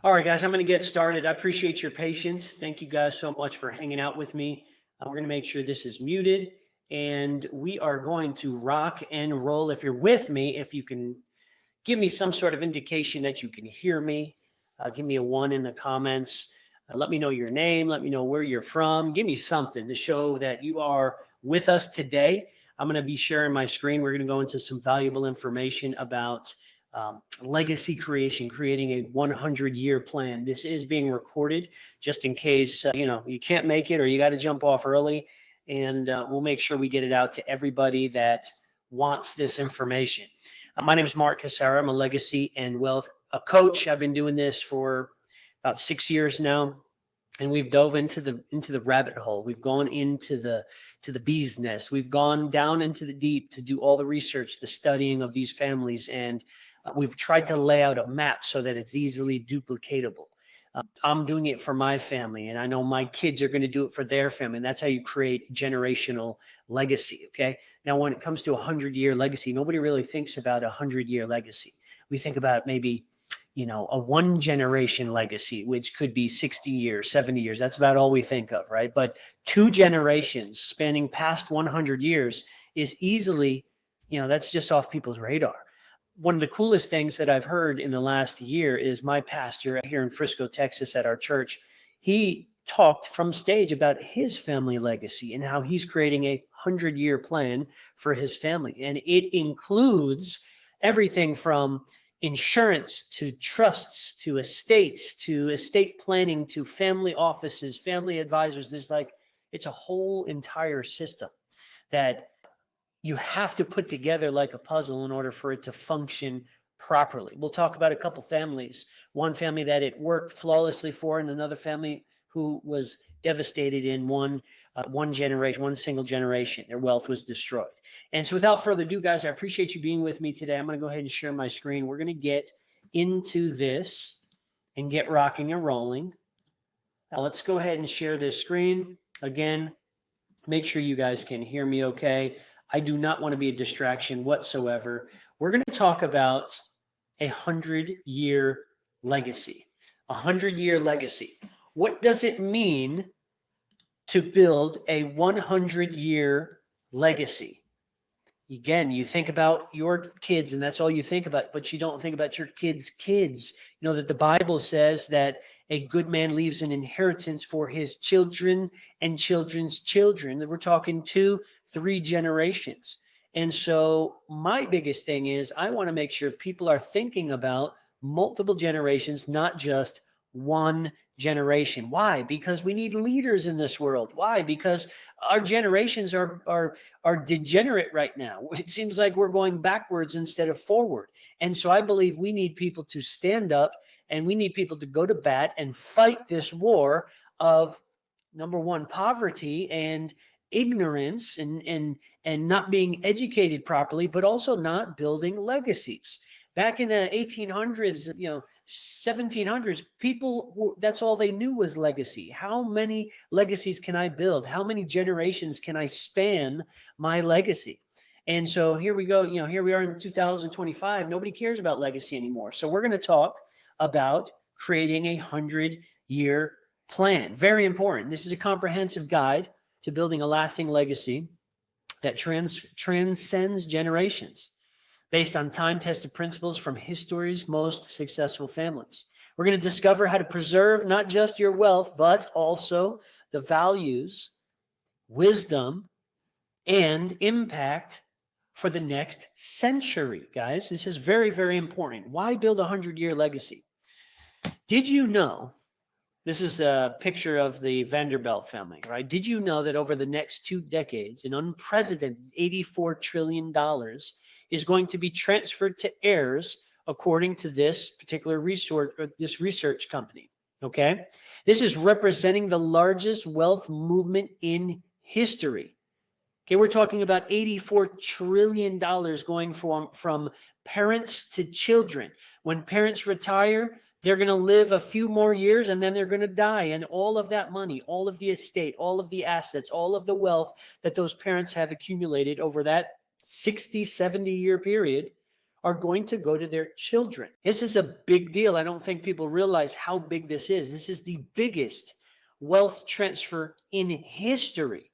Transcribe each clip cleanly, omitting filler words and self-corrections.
All right, guys, I'm going to get started. I appreciate your patience. Thank you guys so much for hanging out with me. We're going to make sure this is muted, and we are going to rock and roll. If you're with me, if you can give me some sort of indication that you can hear me, give me a one in the comments. Let me know your name. Let me know where you're from. Give me something to show that you are with us today. I'm going to be sharing my screen. We're going to go into some valuable information about legacy creation, creating a 100-year plan. This is being recorded just in case you can't make it or you got to jump off early, and we'll make sure we get it out to everybody that wants this information. My name is Mark Cassara. I'm a legacy and wealth coach. I've been doing this for about 6 years now, and we've dove into the rabbit hole. We've gone into the bee's nest. We've gone down into the deep to do all the research, the studying of these families, and we've tried to lay out a map so that it's easily duplicatable. I'm doing it for my family, and I know my kids are going to do it for their family. And that's how you create generational legacy. Okay. Now, when it comes to 100-year legacy, nobody really thinks about 100-year legacy. We think about maybe, a one generation legacy, which could be 60 years, 70 years. That's about all we think of, right? But 2 generations spanning past 100 years is easily, that's just off people's radar. One of the coolest things that I've heard in the last year is my pastor here in Frisco, Texas, at our church. He talked from stage about his family legacy and how he's creating a 100-year plan for his family. And it includes everything from insurance to trusts to estates to estate planning to family offices, family advisors. It's a whole entire system that you have to put together like a puzzle in order for it to function properly. We'll talk about a couple families. One family that it worked flawlessly for, and another family who was devastated in one single generation. Their wealth was destroyed. And so without further ado, guys, I appreciate you being with me today. I'm going to go ahead and share my screen. We're going to get into this and get rocking and rolling. Now let's go ahead and share this screen. Again, make sure you guys can hear me okay. I do not want to be a distraction whatsoever. We're going to talk about a 100-year legacy. A 100-year legacy. What does it mean to build a 100-year legacy? Again, you think about your kids, and that's all you think about, but you don't think about your kids' kids. You know that the Bible says that a good man leaves an inheritance for his children and children's children. We're talking 2-3 generations. And so my biggest thing is I want to make sure people are thinking about multiple generations, not just one generation. Why? Because we need leaders in this world. Why? Because our generations are degenerate right now. It seems like we're going backwards instead of forward. And so I believe we need people to stand up, and we need people to go to bat and fight this war of, number one, poverty and ignorance and not being educated properly, but also not building legacies. Back in the 1800s, 1700s, people, that's all they knew was legacy. How many legacies can I build? How many generations can I span my legacy? And so here we go. Here we are in 2025. Nobody cares about legacy anymore. So we're going to talk about creating a 100-year plan. Very important. This is a comprehensive guide to building a lasting legacy that transcends generations, based on time-tested principles from history's most successful families. We're going to discover how to preserve not just your wealth, but also the values, wisdom, and impact for the next century, guys. This is very, very important. Why build a 100-year legacy? Did you know, this is a picture of the Vanderbilt family, right? Did you know that over the next 2 decades, an unprecedented $84 trillion is going to be transferred to heirs, according to this particular research company? Okay, this is representing the largest wealth movement in history. Okay, we're talking about $84 trillion going from parents to children. When parents retire, they're going to live a few more years and then they're going to die. And all of that money, all of the estate, all of the assets, all of the wealth that those parents have accumulated over that 60, 70-year period are going to go to their children. This is a big deal. I don't think people realize how big this is. This is the biggest wealth transfer in history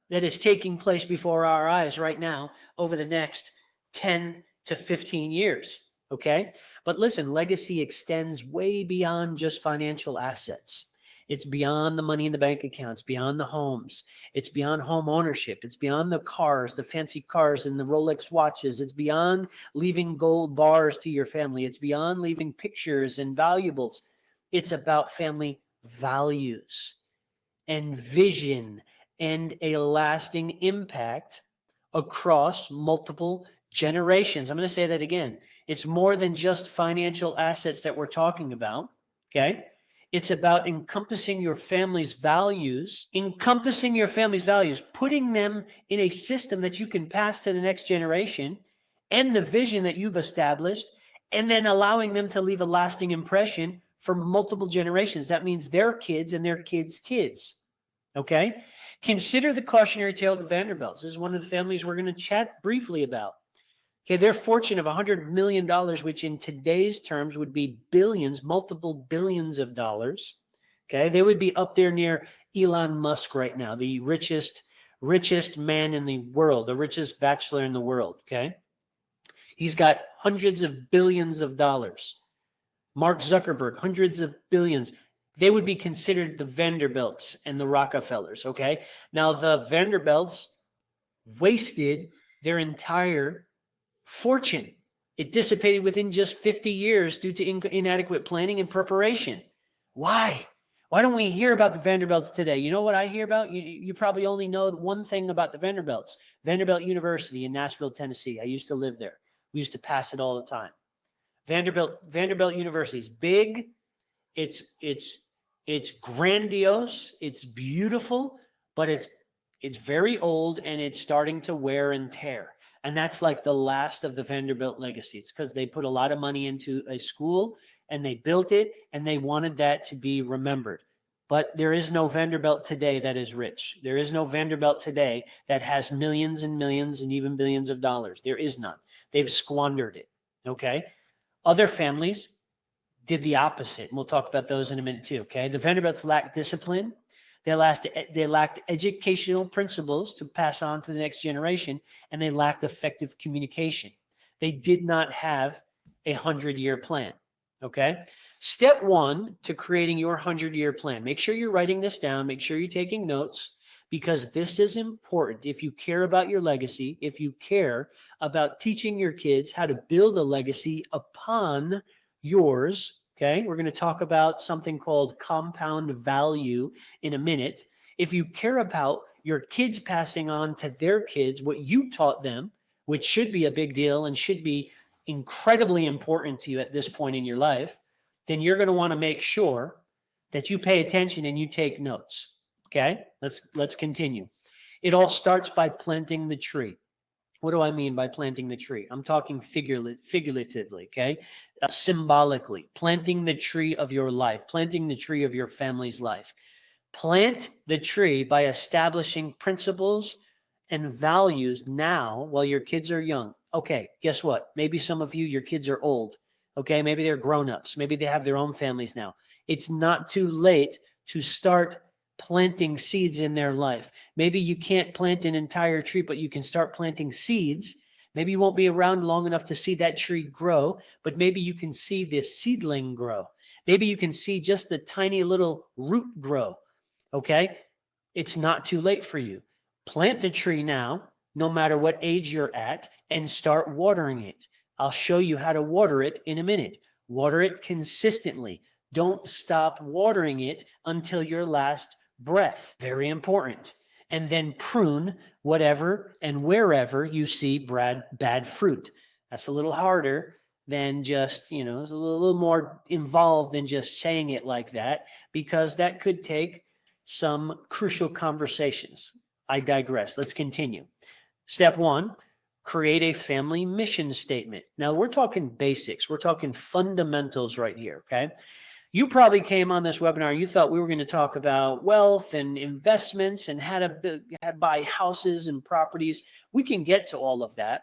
that is taking place before our eyes right now over the next 10 to 15 years. Okay? But listen, legacy extends way beyond just financial assets. It's beyond the money in the bank accounts, beyond the homes. It's beyond home ownership. It's beyond the cars, the fancy cars and the Rolex watches. It's beyond leaving gold bars to your family. It's beyond leaving pictures and valuables. It's about family values and vision and a lasting impact across multiple generations. I'm going to say that again. It's more than just financial assets that we're talking about, okay? It's about encompassing your family's values, putting them in a system that you can pass to the next generation, and the vision that you've established, and then allowing them to leave a lasting impression for multiple generations. That means their kids and their kids' kids, okay? Consider the cautionary tale of the Vanderbilts. This is one of the families we're going to chat briefly about. Okay, their fortune of $100 million, which in today's terms would be billions, multiple billions of dollars. Okay, they would be up there near Elon Musk right now, the richest man in the world, the richest bachelor in the world. Okay, he's got hundreds of billions of dollars. Mark Zuckerberg, hundreds of billions. They would be considered the Vanderbilts and the Rockefellers. Okay, now the Vanderbilts wasted their entire fortune. It dissipated within just 50 years due to inadequate planning and preparation. Why? Why don't we hear about the Vanderbilts today? You know what I hear about? You probably only know one thing about the Vanderbilts. Vanderbilt University in Nashville, Tennessee. I used to live there. We used to pass it all the time. Vanderbilt University is big. It's grandiose. It's beautiful, but it's very old and it's starting to wear and tear. And that's like the last of the Vanderbilt legacies because they put a lot of money into a school and they built it and they wanted that to be remembered. But there is no Vanderbilt today that is rich. There is no Vanderbilt today that has millions and millions and even billions of dollars. There is none. They've squandered it, okay? Other families did the opposite. And we'll talk about those in a minute too, okay? The Vanderbilts lacked discipline. They lacked educational principles to pass on to the next generation, and they lacked effective communication. They did not have a 100-year plan, okay? Step one to creating your 100-year plan. Make sure you're writing this down. Make sure you're taking notes because this is important. If you care about your legacy, if you care about teaching your kids how to build a legacy upon yours, okay, we're going to talk about something called compound value in a minute. If you care about your kids passing on to their kids what you taught them, which should be a big deal and should be incredibly important to you at this point in your life, then you're going to want to make sure that you pay attention and you take notes. Okay, let's continue. It all starts by planting the tree. What do I mean by planting the tree? I'm talking figuratively, okay? Symbolically, planting the tree of your life, planting the tree of your family's life. Plant the tree by establishing principles and values now while your kids are young. Okay, guess what? Maybe some of you, your kids are old, okay? Maybe they're grown-ups. Maybe they have their own families now. It's not too late to start planting seeds in their life. Maybe you can't plant an entire tree, but you can start planting seeds. Maybe you won't be around long enough to see that tree grow, but maybe you can see this seedling grow. Maybe you can see just the tiny little root grow, okay? It's not too late for you. Plant the tree now, no matter what age you're at, and start watering it. I'll show you how to water it in a minute. Water it consistently. Don't stop watering it until your last breath. Very important. And then prune whatever and wherever you see bad fruit. That's a little harder than just, it's a little more involved than just saying it like that, because that could take some crucial conversations. I digress. Let's continue. Step one, create a family mission statement. Now we're talking basics. We're talking fundamentals right here, okay? You probably came on this webinar, you thought we were going to talk about wealth and investments and how to buy houses and properties. We can get to all of that.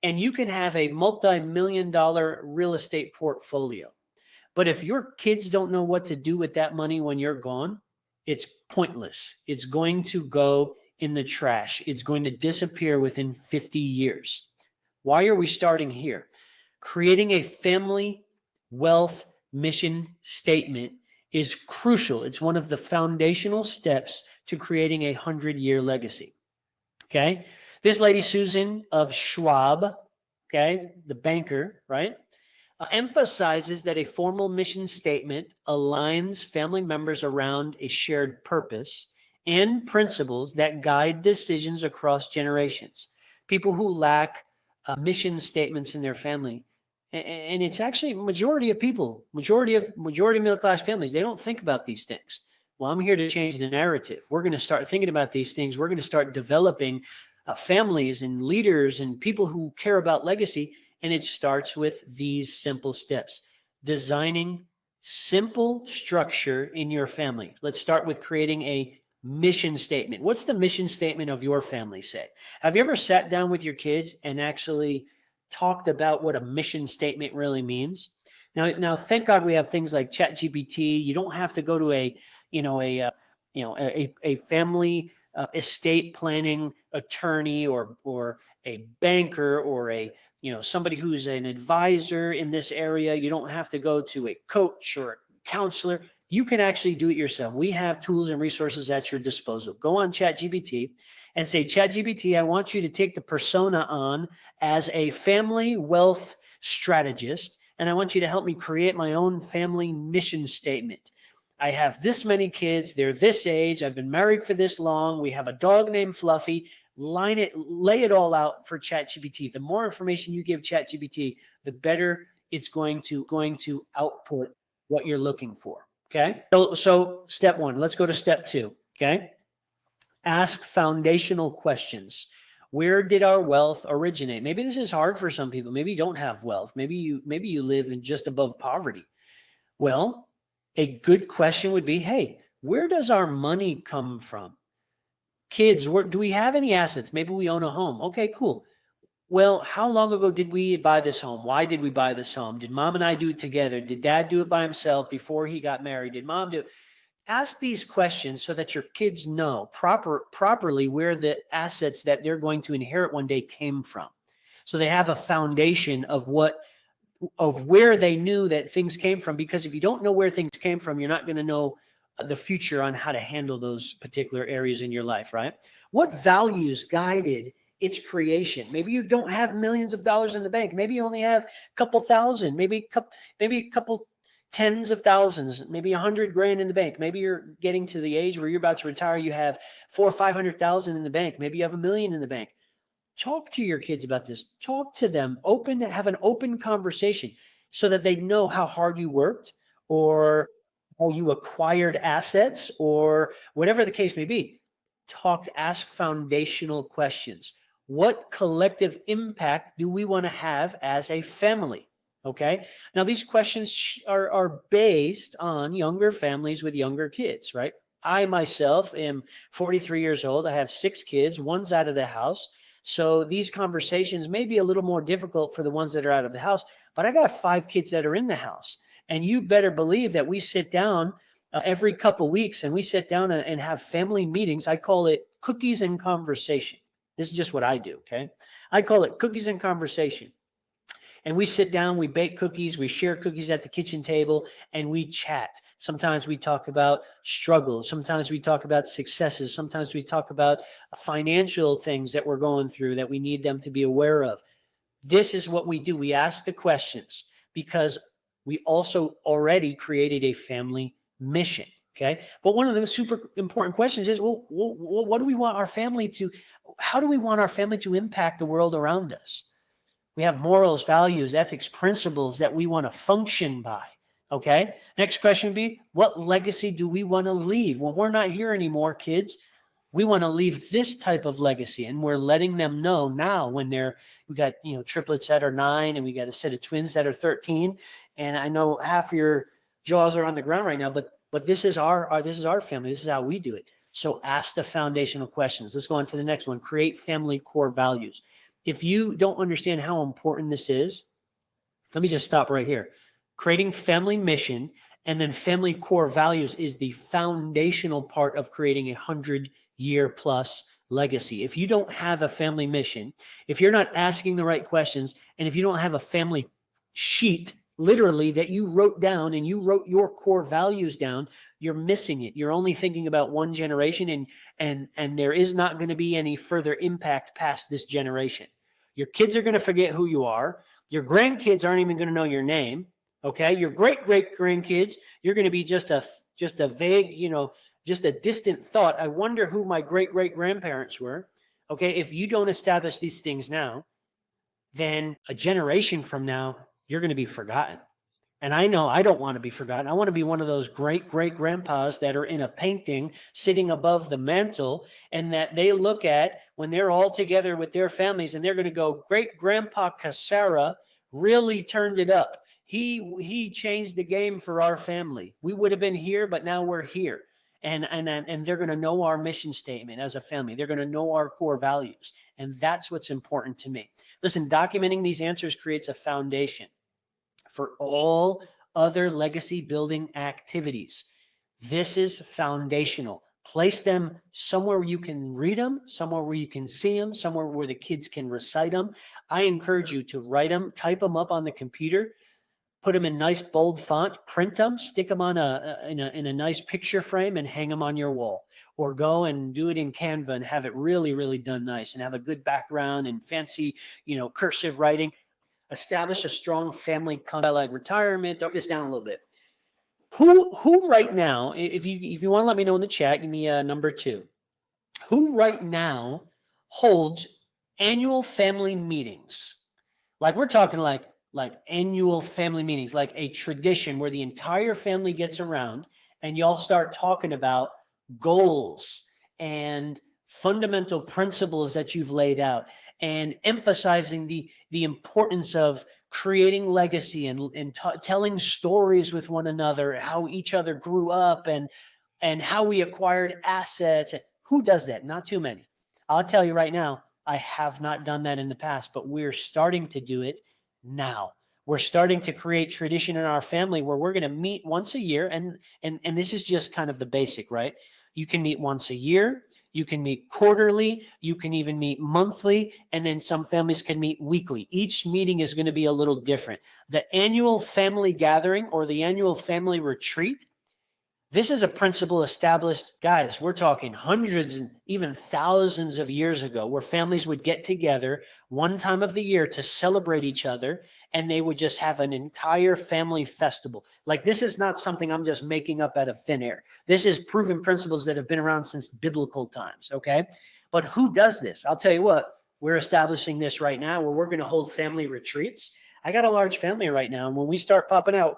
and you can have a multi-million-dollar real estate portfolio. But if your kids don't know what to do with that money when you're gone, it's pointless. It's going to go in the trash. It's going to disappear within 50 years. Why are we starting here? Creating a family wealth mission statement is crucial. It's one of the foundational steps to creating a 100-year legacy. Okay. This lady, Susan of Schwab, okay, the banker, right, emphasizes that a formal mission statement aligns family members around a shared purpose and principles that guide decisions across generations. People who lack mission statements in their family, and it's actually majority of people, majority of middle-class families, they don't think about these things. Well, I'm here to change the narrative. We're going to start thinking about these things. We're going to start developing families and leaders and people who care about legacy. And it starts with these simple steps. Designing simple structure in your family. Let's start with creating a mission statement. What's the mission statement of your family say? Have you ever sat down with your kids and actually talked about what a mission statement really means? Now, thank God we have things like ChatGPT. You don't have to go to a family estate planning attorney or a banker or somebody who's an advisor in this area. You don't have to go to a coach or a counselor. You can actually do it yourself. We have tools and resources at your disposal. Go on ChatGPT and say, ChatGPT, I want you to take the persona on as a family wealth strategist, and I want you to help me create my own family mission statement. I have this many kids. They're this age. I've been married for this long. We have a dog named Fluffy. Lay it all out for ChatGPT. The more information you give ChatGPT, the better it's going to output what you're looking for. Okay. So step one, let's go to step two. Okay. Ask foundational questions. Where did our wealth originate? Maybe this is hard for some people. Maybe you don't have wealth. Maybe you live in just above poverty. Well, a good question would be, hey, where does our money come from? Kids, do we have any assets? Maybe we own a home. Okay, cool. Well, how long ago did we buy this home? Why did we buy this home? Did mom and I do it together? Did dad do it by himself before he got married? Did mom do it? Ask these questions so that your kids know properly where the assets that they're going to inherit one day came from. So they have a foundation of where they knew that things came from. Because if you don't know where things came from, you're not going to know the future on how to handle those particular areas in your life, right? What values guided its creation? Maybe you don't have millions of dollars in the bank. Maybe you only have a couple thousand, maybe a couple tens of thousands, maybe $100,000 in the bank. Maybe you're getting to the age where you're about to retire. You have 400,000 or 500,000 in the bank. Maybe you have $1 million in the bank. Talk to your kids about this. Talk to them. Have an open conversation so that they know how hard you worked or how you acquired assets or whatever the case may be. Ask foundational questions. What collective impact do we want to have as a family? Okay. Now, these questions are based on younger families with younger kids, right? I myself am 43 years old. I have 6 kids. One's out of the house. So these conversations may be a little more difficult for the ones that are out of the house, but I got 5 kids that are in the house. And you better believe that we sit down every couple weeks and we sit down and have family meetings. I call it cookies and conversation. This is just what I do. Okay. I call it cookies and conversation. And we sit down, we bake cookies, we share cookies at the kitchen table, and we chat. Sometimes we talk about struggles. Sometimes we talk about successes. Sometimes we talk about financial things that we're going through that we need them to be aware of. This is what we do. We ask the questions because we also already created a family mission. Okay. But one of the super important questions is, well, what do we want our family to, how do we want our family to impact the world around us? We have morals, values, ethics, principles that we want to function by. Okay. Next question would be, what legacy do we want to leave? When we're not here anymore, kids, we want to leave this type of legacy. And we're letting them know now when we got, triplets that are 9 and we got a set of twins that are 13. And I know half of your jaws are on the ground right now, but this is our family. This is how we do it. So ask the foundational questions. Let's go on to the next one. Create family core values. if you don't understand how important this is, let me just stop right here. Creating family mission and then family core values is the foundational part of creating a 100-year plus legacy. If you don't have a family mission, if you're not asking the right questions, and if you don't have a family sheet literally that you wrote down and you wrote your core values down, you're missing it. You're only thinking about one generation, and there is not going to be any further impact past this generation. Your kids are going to forget who you are. Your grandkids aren't even going to know your name. Okay. Your great grandkids, you're going to be just a vague, just a distant thought. I wonder who my great grandparents were. Okay. If you don't establish these things now, then a generation from now, you're going to be forgotten. And I know I don't want to be forgotten. I want to be one of those great grandpas that are in a painting sitting above the mantle, and that they look at when they're all together with their families, and they're going to go, great grandpa Casara really turned it up. He changed the game for our family. We would have been here, but now we're here. And they're going to know our mission statement as a family. They're going to know our core values. And that's what's important to me. Listen, documenting these answers creates a foundation for all other legacy building activities. This is foundational. Place them somewhere where you can read them, somewhere where you can see them, somewhere where the kids can recite them. I encourage you to write them, type them up on the computer, put them in nice bold font, print them, stick them on in a nice picture frame, and hang them on your wall. Or go and do it in Canva and have it really done nice, and have a good background and fancy, cursive writing. Establish a strong family concept like retirement. Dump this down a little bit. Who right now, if you want to let me know in the chat, give me number 2. Who right now holds annual family meetings? Like we're talking like annual family meetings, like a tradition where the entire family gets around and y'all start talking about goals and fundamental principles that you've laid out, and emphasizing the importance of creating legacy and telling stories with one another, how each other grew up and how we acquired assets. Who does that? Not too many. I'll tell you right now, I have not done that in the past, but we're starting to do it now. We're starting to create tradition in our family where we're going to meet once a year. And this is just kind of the basic, right? You can meet once a year. You can meet quarterly. You can even meet monthly. And then some families can meet weekly. Each meeting is going to be a little different. The annual family gathering or the annual family retreat, this is a principle established, guys, we're talking hundreds and even thousands of years ago, where families would get together one time of the year to celebrate each other, and they would just have an entire family festival. Like, this is not something I'm just making up out of thin air. This is proven principles that have been around since biblical times, okay? But who does this? I'll tell you what, we're establishing this right now where we're going to hold family retreats. I got a large family right now, and when we start popping out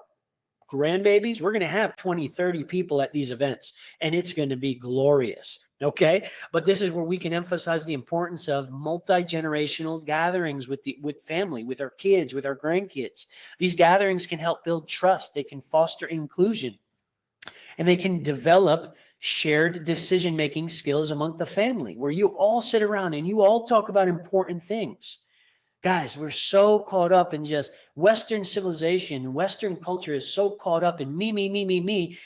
grandbabies, we're going to have 20, 30 people at these events, and it's going to be glorious. Okay. But this is where we can emphasize the importance of multi-generational gatherings with family, with our kids, with our grandkids. These gatherings can help build trust. They can foster inclusion, and they can develop shared decision-making skills among the family, where you all sit around and you all talk about important things. Guys, we're so caught up in just Western civilization. Western culture is so caught up in me,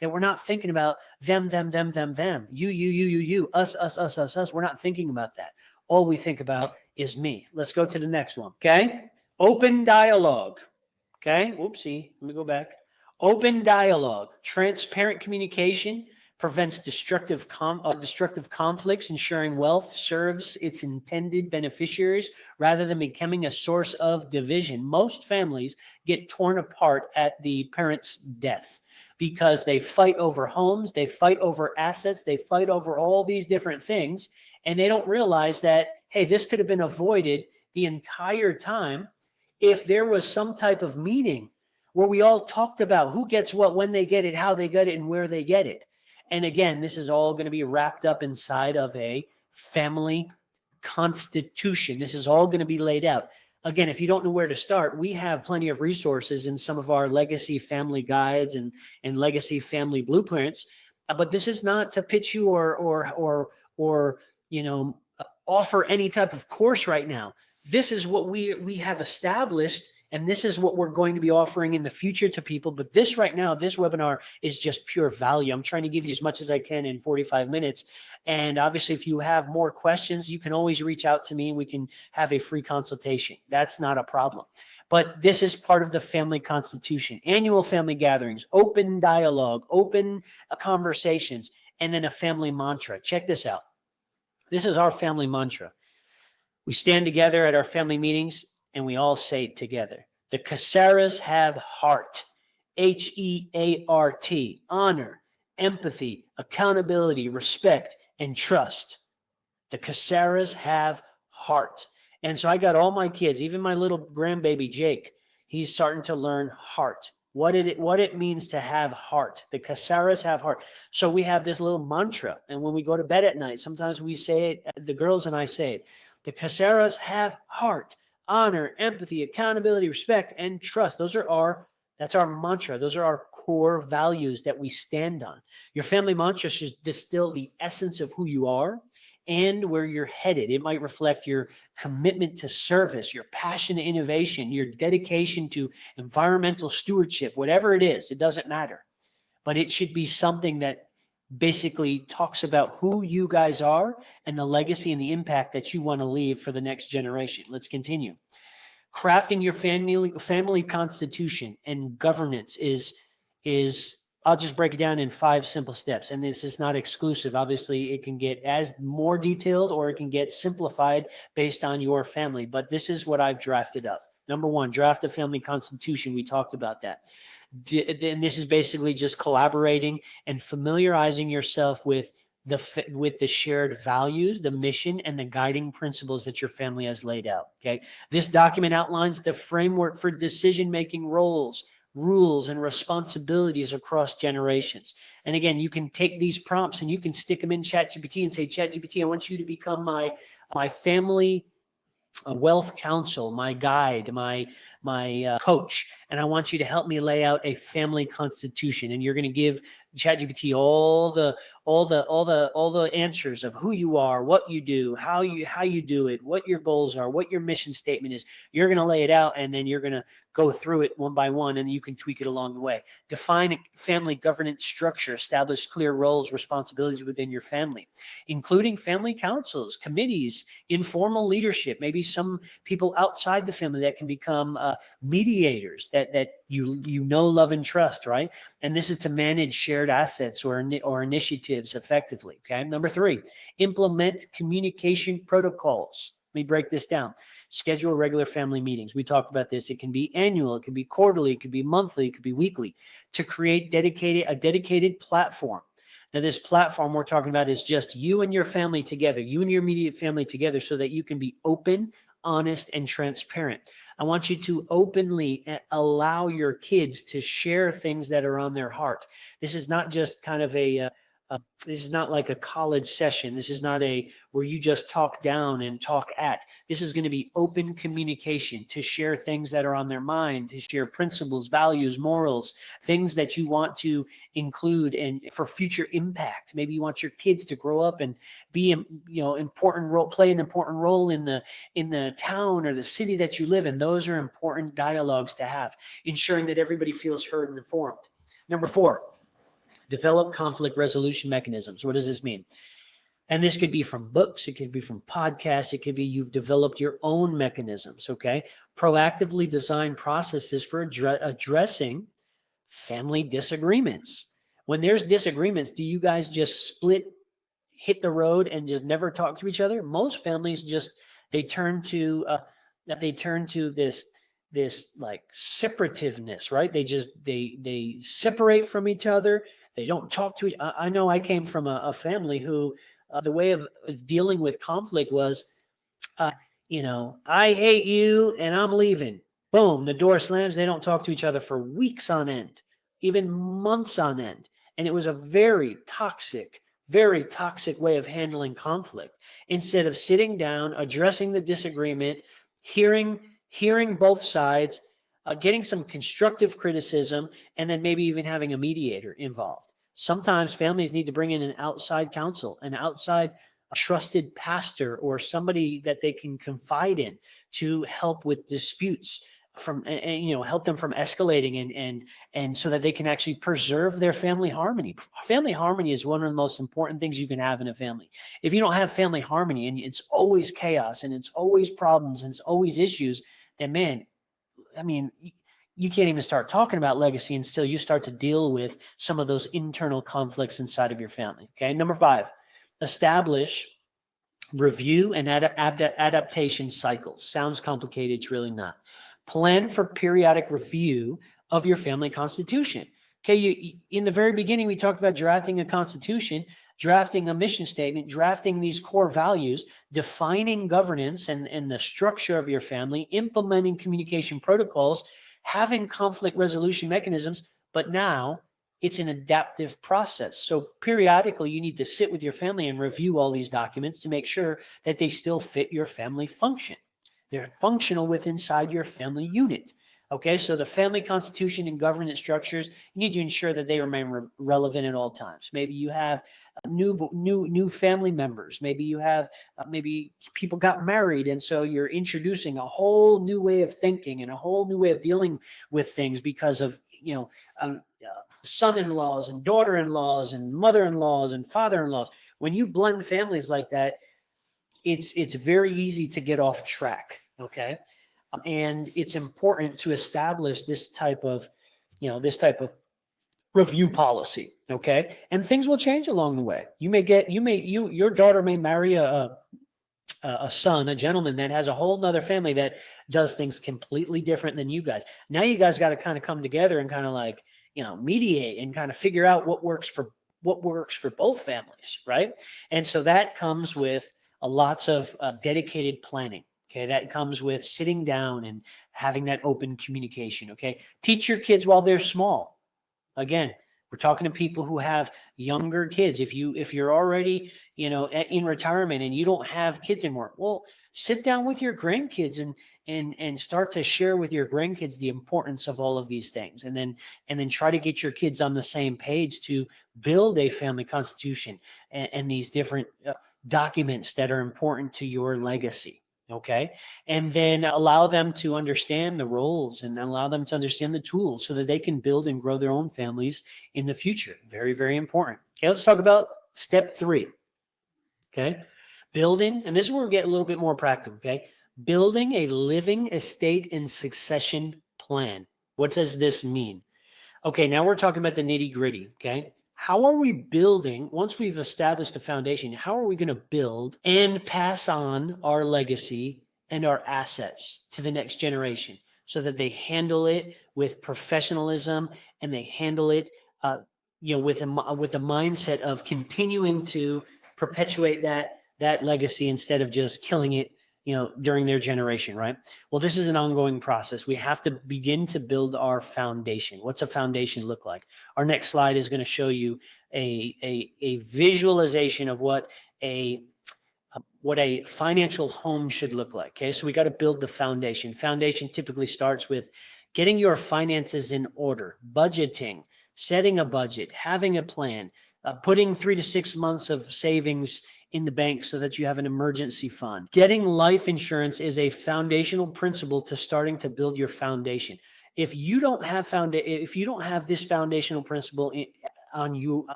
that we're not thinking about them, you, us. We're not thinking about that. All we think about is me. Let's go to the next one, okay? Open dialogue, okay? Whoopsie, let me go back. Open dialogue, transparent communication, prevents destructive conflicts, ensuring wealth serves its intended beneficiaries rather than becoming a source of division. Most families get torn apart at the parent's death because they fight over homes, they fight over assets, they fight over all these different things, and they don't realize that, hey, this could have been avoided the entire time if there was some type of meeting where we all talked about who gets what, when they get it, how they get it, and where they get it. And again, this is all going to be wrapped up inside of a family constitution. This is all going to be laid out. Again, if you don't know where to start, we have plenty of resources in some of our legacy family guides and legacy family blueprints. But this is not to pitch you or offer any type of course right now. this is what we have established, and this is what we're going to be offering in the future to people. But this right now, this webinar is just pure value. I'm trying to give you as much as I can in 45 minutes. And obviously, if you have more questions, you can always reach out to me. We can have a free consultation. That's not a problem. But this is part of the family constitution, annual family gatherings, open dialogue, open conversations, and then a family mantra. Check this out. This is our family mantra. We stand together at our family meetings and we all say it together. The Caceres have heart, Heart, honor, empathy, accountability, respect, and trust. The Caceres have heart. And so I got all my kids, even my little grandbaby Jake, he's starting to learn heart. What it means to have heart. The Caceres have heart. So we have this little mantra. And when we go to bed at night, sometimes we say it, the girls and I say it. The Caceres have heart, honor, empathy, accountability, respect, and trust. That's our mantra. Those are our core values that we stand on. Your family mantra should distill the essence of who you are and where you're headed. It might reflect your commitment to service, your passion to innovation, your dedication to environmental stewardship, whatever it is, it doesn't matter. But it should be something that basically talks about who you guys are and the legacy and the impact that you want to leave for the next generation. Let's continue. Crafting your family constitution and governance is I'll just break it down in 5 simple steps. And this is not exclusive. Obviously, it can get as more detailed or it can get simplified based on your family. But this is what I've drafted up. Number 1, draft a family constitution. We talked about that. And this is basically just collaborating and familiarizing yourself with the shared values, the mission, and the guiding principles that your family has laid out. Okay. This document outlines the framework for decision-making roles, rules, and responsibilities across generations. And again, you can take these prompts and you can stick them in ChatGPT and say, ChatGPT, I want you to become my family wealth counsel, my guide, my coach, and I want you to help me lay out a family constitution. And you're going to give ChatGPT all the answers of who you are, what you do, how you do it, what your goals are, what your mission statement is. You're going to lay it out, and then you're going to go through it one by one, and you can tweak it along the way. Define a family governance structure, establish clear roles, responsibilities within your family, including family councils, committees, informal leadership, maybe some people outside the family that can become mediators that you know, love, and trust, right? And this is to manage shared assets or initiatives effectively. Okay. Number 3, implement communication protocols. Let me break this down. Schedule regular family meetings. We talked about this. It can be annual, it could be quarterly, it could be monthly, it could be weekly, to create a dedicated platform. Now, this platform we're talking about is just you and your family together, you and your immediate family together, so that you can be open, honest, and transparent. I want you to openly allow your kids to share things that are on their heart. This is not just kind of this is not like a college session. This is not where you just talk down and talk at. This is going to be open communication to share things that are on their mind, to share principles, values, morals, things that you want to include and for future impact. Maybe you want your kids to grow up and be, play an important role in the town or the city that you live in. Those are important dialogues to have, ensuring that everybody feels heard and informed. Number 4, develop conflict resolution mechanisms. What does this mean? And this could be from books, it could be from podcasts, it could be you've developed your own mechanisms, okay? Proactively design processes for addressing family disagreements. When there's disagreements, do you guys just hit the road and just never talk to each other? Most families they turn to this like separativeness, right? They separate from each other. They don't talk to each other. I know I came from a family who the way of dealing with conflict was, I hate you and I'm leaving. Boom, the door slams. They don't talk to each other for weeks on end, even months on end. And it was a very toxic way of handling conflict. Instead of sitting down, addressing the disagreement, hearing both sides, getting some constructive criticism, and then maybe even having a mediator involved. Sometimes families need to bring in an outside counsel, an outside a trusted pastor or somebody that they can confide in to help with disputes and help them from escalating and so that they can actually preserve their family harmony. Family harmony is one of the most important things you can have in a family. If you don't have family harmony and it's always chaos and it's always problems and it's always issues, then man, I mean, you can't even start talking about legacy until you start to deal with some of those internal conflicts inside of your family. Okay. Number 5, establish review and adaptation cycles. Sounds complicated. It's really not. Plan for periodic review of your family constitution. Okay. In the very beginning, we talked about drafting a constitution, drafting a mission statement, drafting these core values, defining governance and the structure of your family, implementing communication protocols, having conflict resolution mechanisms, but now it's an adaptive process. So periodically you need to sit with your family and review all these documents to make sure that they still fit your family function. They're functional inside your family unit. Okay, so the family constitution and governance structures, you need to ensure that they remain relevant at all times. Maybe you have new family members. Maybe you have maybe people got married, and so you're introducing a whole new way of thinking and a whole new way of dealing with things because of son-in-laws and daughter-in-laws and mother-in-laws and father-in-laws. When you blend families like that, it's very easy to get off track. Okay. And it's important to establish this type of review policy. Okay. And things will change along the way. Your daughter may marry a gentleman that has a whole nother family that does things completely different than you guys. Now you guys got to kind of come together and kind of mediate and kind of figure out what works for both families. Right. And so that comes with lots of dedicated planning. Okay, that comes with sitting down and having that open communication. Okay, teach your kids while they're small. Again, we're talking to people who have younger kids. If you're already in retirement and you don't have kids anymore, well, sit down with your grandkids and start to share with your grandkids the importance of all of these things, and then try to get your kids on the same page to build a family constitution and these different documents that are important to your legacy. Okay. And then allow them to understand the roles and allow them to understand the tools so that they can build and grow their own families in the future. Very, very important. Okay. Let's talk about step 3. Okay. Building, and this is where we get a little bit more practical. Okay. Building a living estate and succession plan. What does this mean? Okay. Now we're talking about the nitty gritty. Okay. How are we building, once we've established a foundation, how are we going to build and pass on our legacy and our assets to the next generation so that they handle it with professionalism and they handle it with a mindset of continuing to perpetuate that legacy instead of just killing it during their generation, right? Well, this is an ongoing process. We have to begin to build our foundation. What's a foundation look like? Our next slide is going to show you a visualization of what a financial home should look like. Okay, so we got to build the foundation. Foundation typically starts with getting your finances in order, budgeting, setting a budget, having a plan, putting 3 to 6 months of savings in the bank so that you have an emergency fund. Getting life insurance is a foundational principle to starting to build your foundation. If you don't have this foundational principle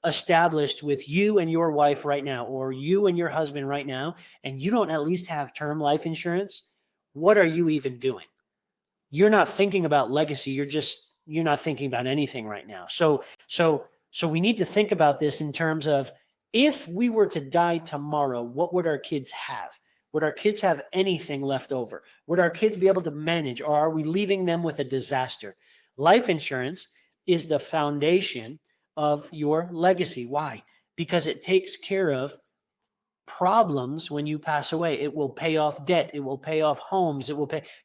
established with you and your wife right now, or you and your husband right now, and you don't at least have term life insurance, what are you even doing? You're not thinking about legacy. You're not thinking about anything right now. So we need to think about this in terms of, if we were to die tomorrow, what would our kids have? Would our kids have anything left over? Would our kids be able to manage, or are we leaving them with a disaster? Life insurance is the foundation of your legacy. Why? Because it takes care of problems when you pass away. It will pay off debt. It will pay off homes.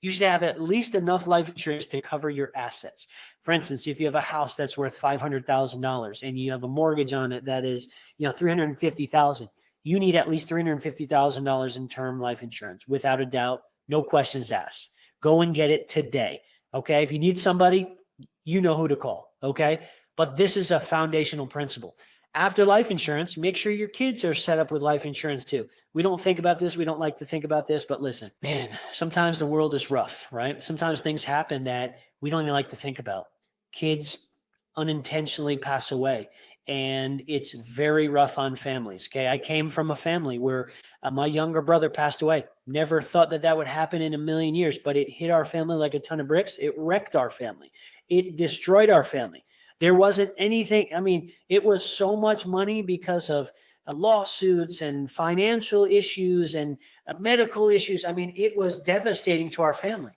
You should have at least enough life insurance to cover your assets. For instance, if you have a house that's worth $500,000 and you have a mortgage on it that is, $350,000, you need at least $350,000 in term life insurance, without a doubt, no questions asked. Go and get it today. Okay. If you need somebody, you know who to call. Okay. But this is a foundational principle. After life insurance, make sure your kids are set up with life insurance too. We don't think about this. We don't like to think about this, but listen, man, sometimes the world is rough, right? Sometimes things happen that we don't even like to think about. Kids unintentionally pass away, and it's very rough on families. Okay. I came from a family where my younger brother passed away. Never thought that that would happen in a million years, but it hit our family like a ton of bricks. It wrecked our family. It destroyed our family. There wasn't anything. I mean, it was so much money because of lawsuits and financial issues and medical issues. I mean, it was devastating to our family.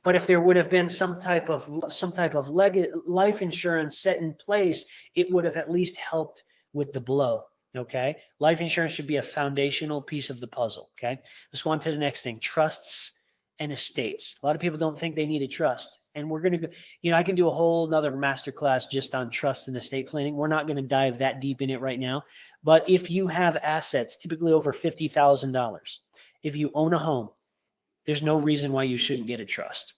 But if there would have been some type of life insurance set in place, it would have at least helped with the blow. Okay, life insurance should be a foundational piece of the puzzle. Okay, let's go on to the next thing: trusts and estates. A lot of people don't think they need a trust, and we're going to, I can do a whole nother masterclass just on trust and estate planning. We're not going to dive that deep in it right now, but if you have assets, typically over $50,000, if you own a home, there's no reason why you shouldn't get a trust.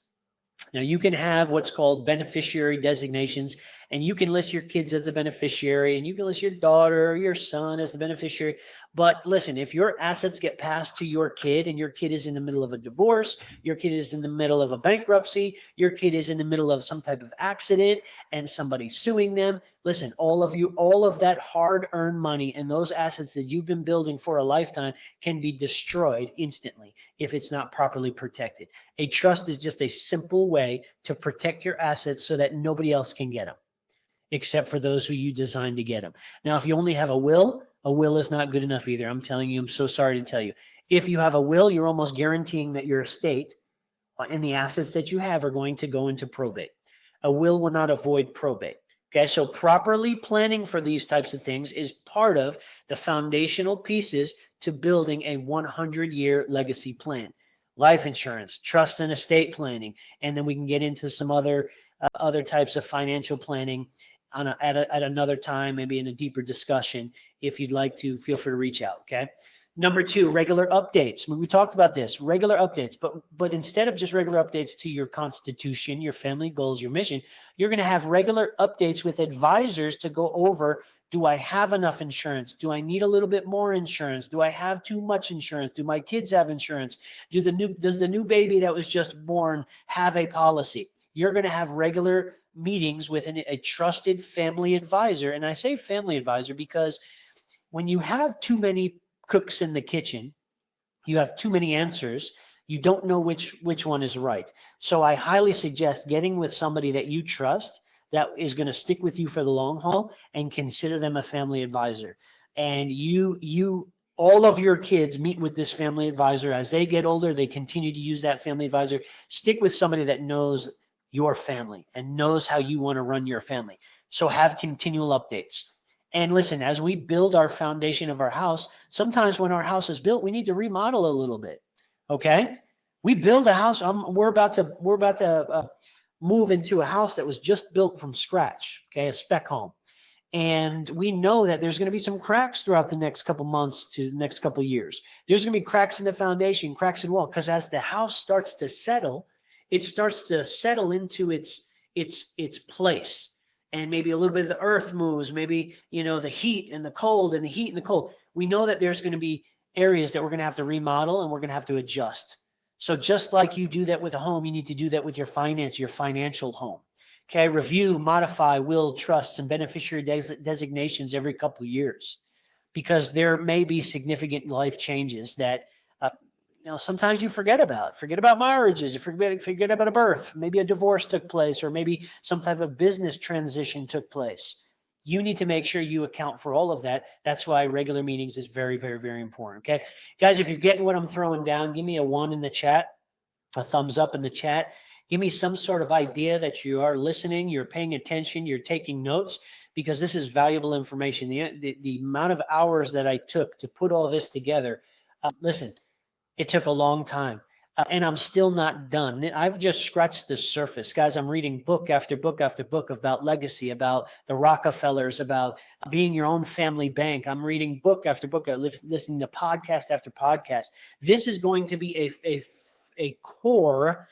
Now, you can have what's called beneficiary designations, and you can list your kids as a beneficiary, and you can list your daughter or your son as the beneficiary. But listen, if your assets get passed to your kid and your kid is in the middle of a divorce, your kid is in the middle of a bankruptcy, your kid is in the middle of some type of accident and somebody's suing them, listen, all of that hard-earned money and those assets that you've been building for a lifetime can be destroyed instantly if it's not properly protected. A trust is just a simple way to protect your assets so that nobody else can get them, except for those who you designed to get them. Now, if you only have a will is not good enough either. I'm telling you, I'm so sorry to tell you. If you have a will, you're almost guaranteeing that your estate and the assets that you have are going to go into probate. A will not avoid probate. Okay, so properly planning for these types of things is part of the foundational pieces to building a 100-year legacy plan. Life insurance, trust and estate planning, and then we can get into some other types of financial planning at another time, maybe in a deeper discussion. If you'd like to, feel free to reach out. Okay. Number 2, regular updates. We talked about this, regular updates, but instead of just regular updates to your constitution, your family goals, your mission, you're going to have regular updates with advisors to go over, do I have enough insurance? Do I need a little bit more insurance? Do I have too much insurance? Do my kids have insurance? Does the new baby that was just born have a policy? You're going to have regular meetings with a trusted family advisor. And I say family advisor because when you have too many cooks in the kitchen, you have too many answers, you don't know which one is right. So I highly suggest getting with somebody that you trust, that is going to stick with you for the long haul, and consider them a family advisor. And all of your kids meet with this family advisor. As they get older, they continue to use that family advisor. Stick with somebody that knows your family and knows how you want to run your family. So have continual updates. And listen, as we build our foundation of our house, sometimes when our house is built, we need to remodel a little bit. Okay, we build a house. We're about to move into a house that was just built from scratch. Okay, a spec home, and we know that there's going to be some cracks throughout the next couple months to the next couple years. There's going to be cracks in the foundation, cracks in the wall, because as the house starts to settle, it starts to settle into its place. And maybe a little bit of the earth moves, maybe, the heat and the cold and the heat and the cold. We know that there's going to be areas that we're going to have to remodel and we're going to have to adjust. So just like you do that with a home, you need to do that with your financial home. Okay, review, modify will, trusts, and beneficiary designations every couple of years, because there may be significant life changes that sometimes you forget about marriages, you forget about a birth, maybe a divorce took place, or maybe some type of business transition took place. You need to make sure you account for all of that. That's why regular meetings is very, very, very important. Okay, guys, if you're getting what I'm throwing down, give me a 1 in the chat, a thumbs up in the chat. Give me some sort of idea that you are listening, you're paying attention, you're taking notes, because this is valuable information. The amount of hours that I took to put all this together, listen, it took a long time, and I'm still not done. I've just scratched the surface. Guys, I'm reading book after book after book about legacy, about the Rockefellers, about being your own family bank. I'm reading book after book, listening to podcast after podcast. This is going to be a core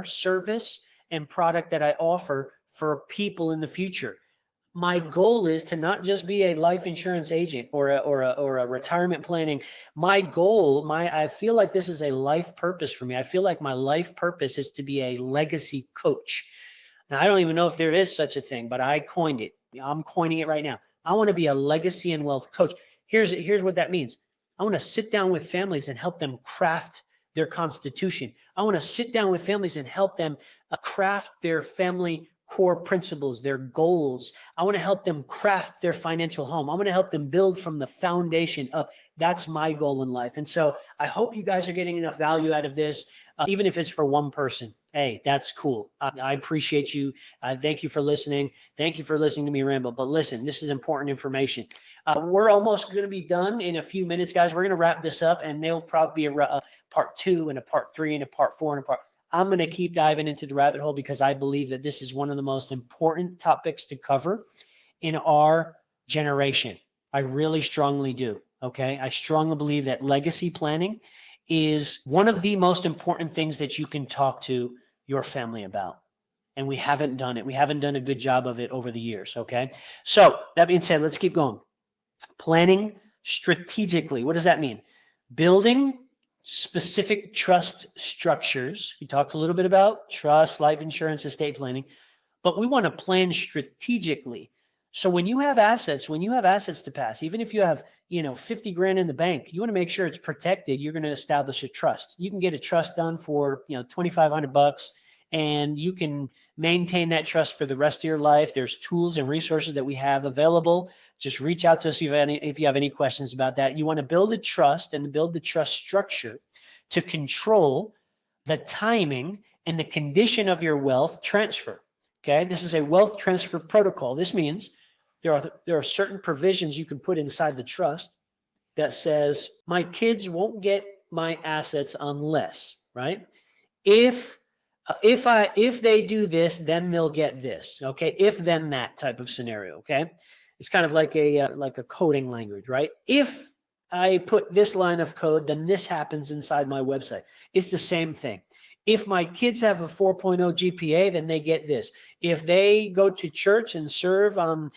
service and product that I offer for people in the future. My goal is to not just be a life insurance agent or a retirement planning. My goal, I feel like this is a life purpose for me. I feel like my life purpose is to be a legacy coach. Now, I don't even know if there is such a thing, but I coined it. I'm coining it right now. I want to be a legacy and wealth coach. Here's what that means. I want to sit down with families and help them craft their constitution. I want to sit down with families and help them craft their family core principles, their goals. I want to help them craft their financial home. I want to help them build from the foundation up. That's my goal in life. And so I hope you guys are getting enough value out of this, even if it's for one person. Hey, that's cool. I appreciate you. Thank you for listening. Thank you for listening to me ramble. But listen, this is important information. We're almost going to be done in a few minutes, guys. We're going to wrap this up, and there'll probably be a part 2 and a part 3 and a part 4 and a part. I'm going to keep diving into the rabbit hole because I believe that this is one of the most important topics to cover in our generation. I really strongly do. Okay. I strongly believe that legacy planning is one of the most important things that you can talk to your family about. And we haven't done it. We haven't done a good job of it over the years. Okay. So that being said, let's keep going. Planning strategically. What does that mean? Building specific trust structures. We talked a little bit about trust, life insurance, estate planning, but we want to plan strategically. So when you have assets to pass, even if you have, 50 grand in the bank, you want to make sure it's protected. You're going to establish a trust. You can get a trust done for, $2,500 and you can maintain that trust for the rest of your life. There's tools and resources that we have available. Just reach out to us if you have any questions about that. You want to build a trust and build the trust structure to control the timing and the condition of your wealth transfer. Okay, this is a wealth transfer protocol. This means there are certain provisions you can put inside the trust that says my kids won't get my assets unless, right? If they do this, then they'll get this. Okay, if then that type of scenario. Okay, it's kind of like a coding language, right? If I put this line of code, then this happens inside my website. It's the same thing. If my kids have a 4.0 GPA, then they get this. If they go to church and serve on,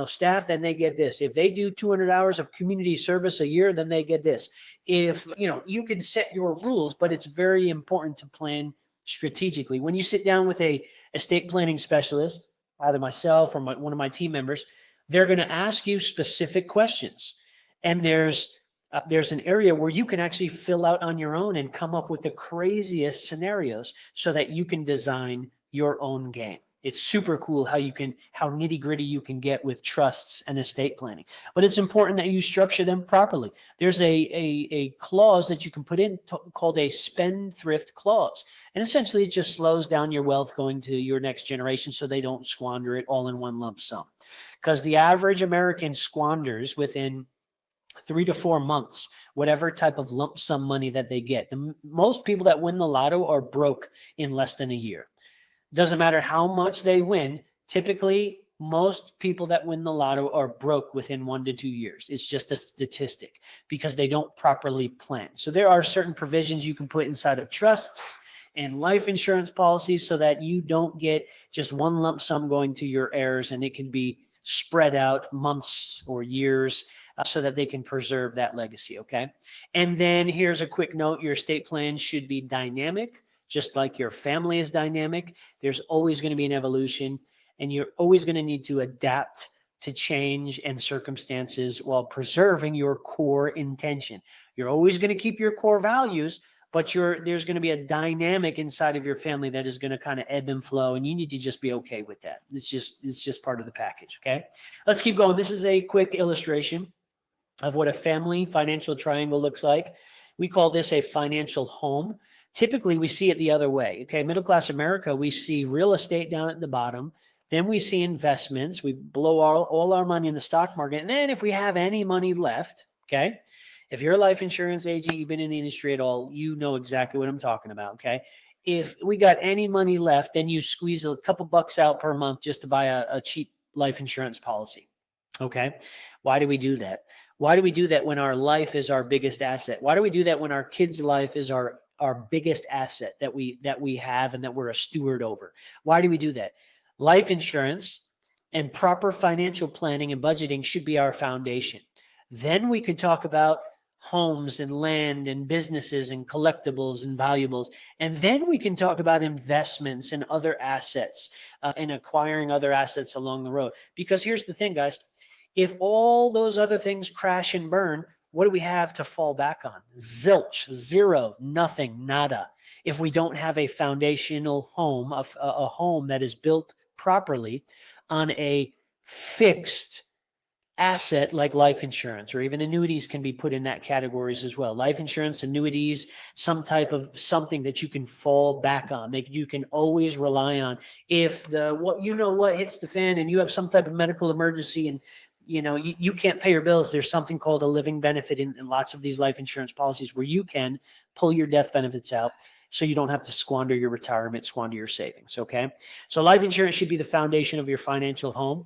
staff, then they get this. If they do 200 hours of community service a year, then they get this. If, you can set your rules, but it's very important to plan strategically. When you sit down with a estate planning specialist, either myself or one of my team members, they're going to ask you specific questions. And there's an area where you can actually fill out on your own and come up with the craziest scenarios so that you can design your own game. It's super cool how nitty gritty you can get with trusts and estate planning, but it's important that you structure them properly. There's a clause that you can put in called a spendthrift clause. And essentially it just slows down your wealth going to your next generation so they don't squander it all in one lump sum. Because the average American squanders within 3 to 4 months, whatever type of lump sum money that they get. Most people that win the lotto are broke in less than a year. Doesn't matter how much they win. Typically, most people that win the lotto are broke within 1 to 2 years. It's just a statistic because they don't properly plan. So there are certain provisions you can put inside of trusts and life insurance policies so that you don't get just one lump sum going to your heirs, and it can be spread out months or years so that they can preserve that legacy, okay? And then here's a quick note. Your estate plan should be dynamic, just like your family is dynamic. There's always going to be an evolution, and you're always going to need to adapt to change and circumstances while preserving your core intention. You're always going to keep your core values, but there's going to be a dynamic inside of your family that is going to kind of ebb and flow, and you need to just be okay with that. It's just part of the package, okay? Let's keep going. This is a quick illustration of what a family financial triangle looks like. We call this a financial home. Typically, we see it the other way, okay? Middle-class America, we see real estate down at the bottom. Then we see investments. We blow all our money in the stock market. And then if we have any money left, okay? If you're a life insurance agent, you've been in the industry at all, you know exactly what I'm talking about, okay? If we got any money left, then you squeeze a couple bucks out per month just to buy a cheap life insurance policy, okay? Why do we do that? Why do we do that when our life is our biggest asset? Why do we do that when our kids' life is our biggest asset that we have and that we're a steward over? Why do we do that? Life insurance And proper financial planning and budgeting should be our foundation. Then we can talk about homes and land and businesses and collectibles and valuables. And then we can talk about investments and other assets and acquiring other assets along the road. Because here's the thing, guys. If all those other things crash and burn, what do we have to fall back on? Zilch, zero, nothing, nada. If we don't have a foundational home, a home that is built properly on a fixed asset like life insurance, or even annuities can be put in that categories as well. Life insurance, annuities, some type of something that you can fall back on, that you can always rely on. If what hits the fan and you have some type of medical emergency and you can't pay your bills, there's something called a living benefit in lots of these life insurance policies where you can pull your death benefits out so you don't have to squander your retirement, squander your savings, okay? So life insurance should be the foundation of your financial home.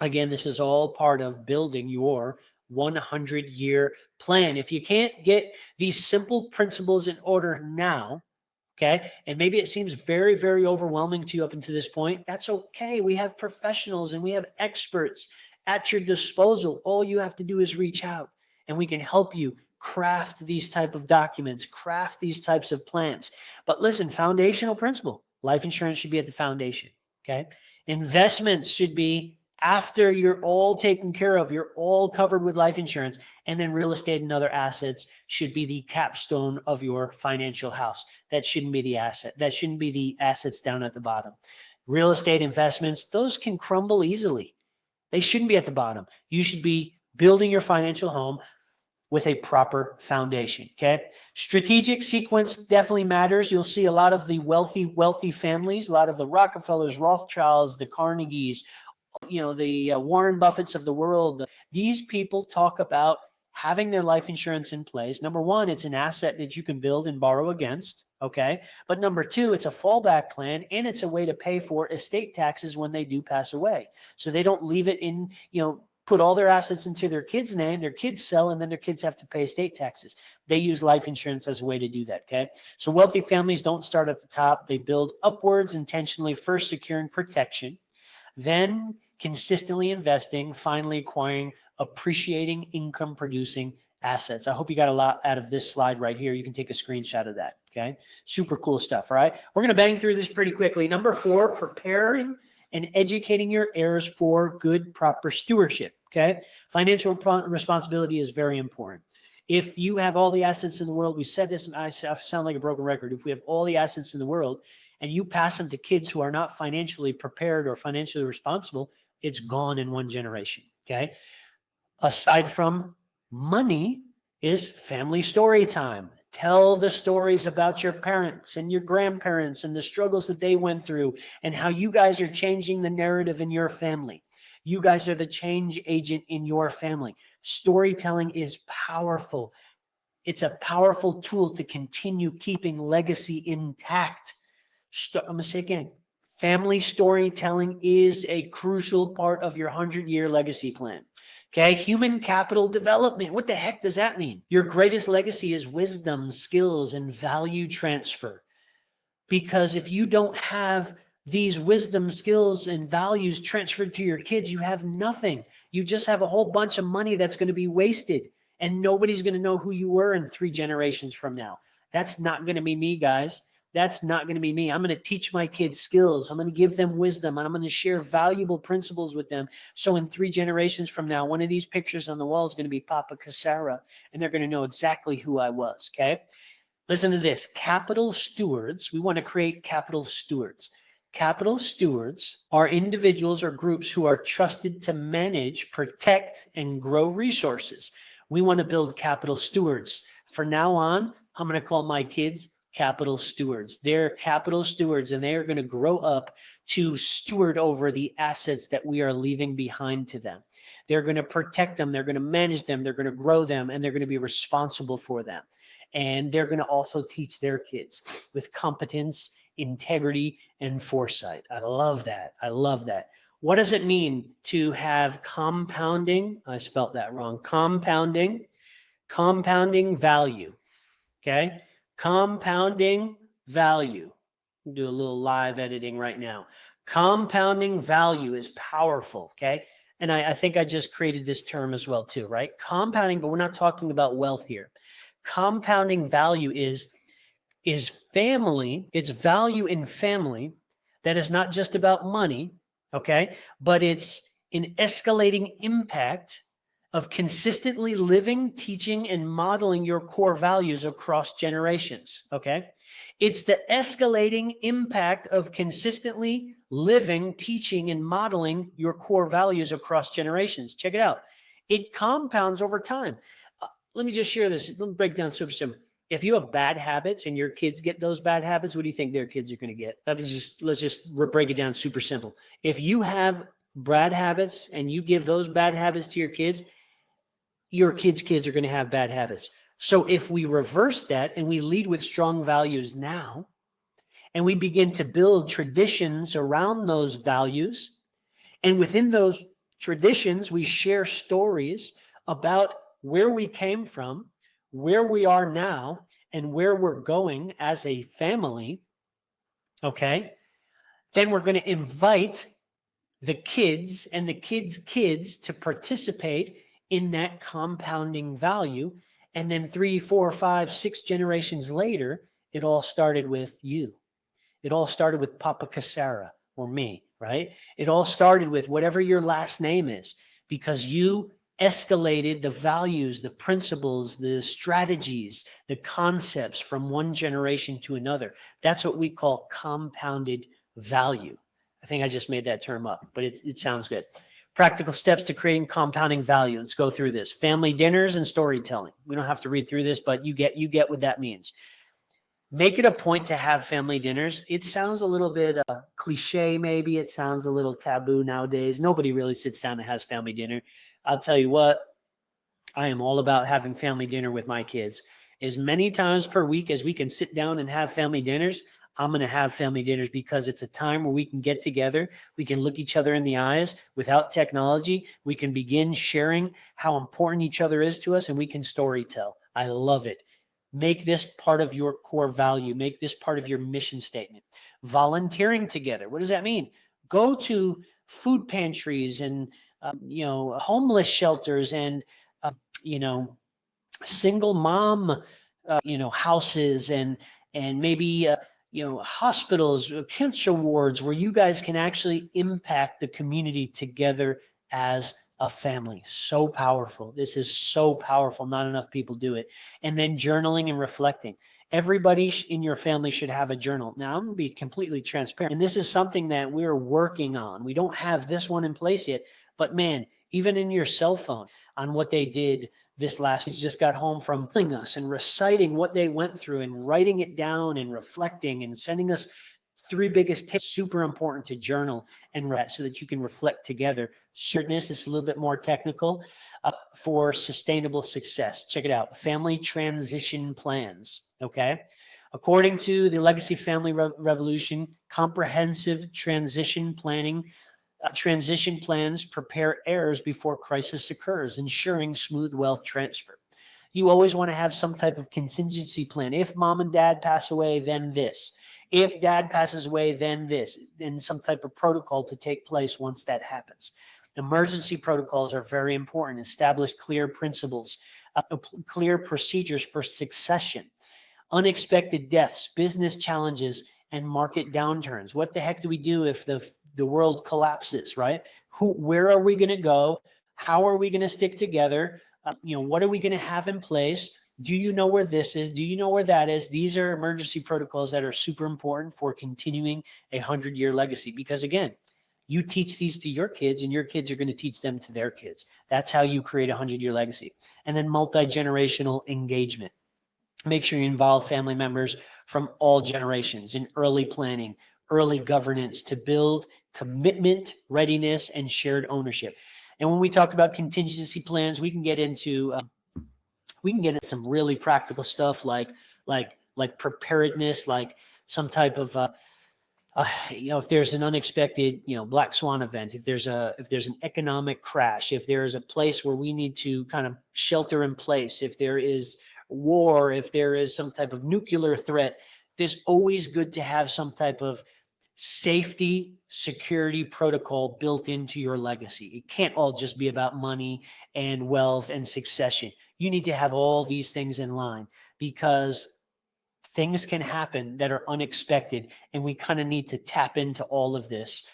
Again, this is all part of building your 100-year plan. If you can't get these simple principles in order now, okay, and maybe it seems very, very overwhelming to you up until this point, that's okay. We have professionals and we have experts at your disposal. All you have to do is reach out and we can help you craft these type of documents, craft these types of plans. But listen, foundational principle, life insurance should be at the foundation, okay? Investments should be after you're all taken care of, you're all covered with life insurance, and then real estate and other assets should be the capstone of your financial house. That shouldn't be the asset. That shouldn't be the assets down at the bottom. Real estate investments, those can crumble easily. They shouldn't be at the bottom. You should be building your financial home with a proper foundation, okay? Strategic sequence definitely matters. You'll see a lot of the wealthy families, a lot of the Rockefellers, Rothschilds, the Carnegies, the Warren Buffetts of the world. These people talk about having their life insurance in place. Number one, it's an asset that you can build and borrow against, okay? But number two, it's a fallback plan, and it's a way to pay for estate taxes when they do pass away. So they don't leave it in, put all their assets into their kids' name, their kids sell, and then their kids have to pay estate taxes. They use life insurance as a way to do that, okay? So wealthy families don't start at the top. They build upwards intentionally, first securing protection, then consistently investing, finally acquiring appreciating income producing assets. I hope you got a lot out of this slide right here. You can take a screenshot of that, okay? Super cool stuff, all right? We're going to bang through this pretty quickly. Number 4, preparing and educating your heirs for good, proper stewardship, okay? Financial responsibility is very important. If you have all the assets in the world, we said this, and I sound like a broken record. If we have all the assets in the world and you pass them to kids who are not financially prepared or financially responsible, it's gone in one generation, okay? Aside from money is family story time. Tell the stories about your parents and your grandparents and the struggles that they went through and how you guys are changing the narrative in your family. You guys are the change agent in your family. Storytelling is powerful. It's a powerful tool to continue keeping legacy intact. I'm going to say again, family storytelling is a crucial part of your 100-year legacy plan. Okay, human capital development. What the heck does that mean? Your greatest legacy is wisdom, skills, and value transfer. Because if you don't have these wisdom, skills, and values transferred to your kids, you have nothing. You just have a whole bunch of money that's going to be wasted, and nobody's going to know who you were in 3 generations from now. That's not going to be me, guys. That's not going to be me. I'm going to teach my kids skills. I'm going to give them wisdom, and I'm going to share valuable principles with them. So in 3 generations from now, one of these pictures on the wall is going to be Papa Casara, and they're going to know exactly who I was, okay? Listen to this. Capital stewards, we want to create capital stewards. Capital stewards are individuals or groups who are trusted to manage, protect, and grow resources. We want to build capital stewards. From now on, I'm going to call my kids capital stewards. They're capital stewards, and they are going to grow up to steward over the assets that we are leaving behind to them. They're going to protect them. They're going to manage them. They're going to grow them, and they're going to be responsible for them. And they're going to also teach their kids with competence, integrity, and foresight. I love that. I love that. What does it mean to have compounding? I spelt that wrong. Compounding value. Okay? Compounding value. Do a little live editing right now. Compounding value is powerful, okay? And I think I just created this term as well too, right? Compounding, but we're not talking about wealth here. Compounding value is family, it's value in family that is not just about money, okay? But it's an escalating impact of consistently living, teaching, and modeling your core values across generations, okay? It's the escalating impact of consistently living, teaching, and modeling your core values across generations. Check it out. It compounds over time. Let me just share this. Let me break down super simple. If you have bad habits and your kids get those bad habits, what do you think their kids are going to get? Let's just break it down super simple. If you have bad habits and you give those bad habits to your kids are going to have bad habits. So if we reverse that and we lead with strong values now, and we begin to build traditions around those values, and within those traditions, we share stories about where we came from, where we are now, and where we're going as a family, okay, then we're going to invite the kids and the kids' kids to participate in that compounding value. And then 3, 4, 5, 6 generations later, it all started with you. It all started with Papa Casara or me, right? It all started with whatever your last name is, because you escalated the values, the principles, the strategies, the concepts from one generation to another. That's what we call compounded value. I think I just made that term up, but it sounds good. Practical steps to creating compounding value. Let's go through this. Family dinners and storytelling. We don't have to read through this, but you get what that means. Make it a point to have family dinners. It sounds a little bit cliche, maybe. It sounds a little taboo nowadays. Nobody really sits down and has family dinner. I'll tell you what, I am all about having family dinner with my kids. As many times per week as we can sit down and have family dinners, I'm going to have family dinners, because it's a time where we can get together. We can look each other in the eyes without technology. We can begin sharing how important each other is to us, and we can story tell. I love it. Make this part of your core value. Make this part of your mission statement. Volunteering together. What does that mean? Go to food pantries and homeless shelters and single mom houses and maybe hospitals, cancer wards, where you guys can actually impact the community together as a family. So powerful. This is so powerful. Not enough people do it. And then journaling and reflecting. Everybody in your family should have a journal. Now, I'm going to be completely transparent. And this is something that we're working on. We don't have this one in place yet. But man, even in your cell phone, on what they did this last, just got home from telling us and reciting what they went through and writing it down and reflecting and sending us 3 biggest tips. Super important to journal and write so that you can reflect together. Certainness is a little bit more technical for sustainable success. Check it out. Family transition plans. Okay. According to the Legacy Family Revolution, comprehensive transition planning, transition plans prepare heirs before crisis occurs, ensuring smooth wealth transfer. You always want to have some type of contingency plan. If mom and dad pass away, then this. If dad passes away, then this. And some type of protocol to take place once that happens. Emergency protocols are very important. Establish clear principles, clear procedures for succession, unexpected deaths, business challenges, and market downturns. What the heck do we do if the world collapses, right? Where are we going to go? How are we going to stick together? What are we going to have in place? Do you know where this is? Do you know where that is? These are emergency protocols that are super important for continuing a 100-year legacy. Because again, you teach these to your kids and your kids are going to teach them to their kids. That's how you create a 100-year legacy. And then multi-generational engagement. Make sure you involve family members from all generations in early planning, early governance to build commitment, readiness, and shared ownership. And when we talk about contingency plans, we can get into some really practical stuff like preparedness, like some type of if there's an unexpected black swan event, if there's an economic crash, if there is a place where we need to kind of shelter in place, if there is war, if there is some type of nuclear threat, there's always good to have some type of safety, security protocol built into your legacy. It can't all just be about money and wealth and succession. You need to have all these things in line, because things can happen that are unexpected, and we kind of need to tap into all of this,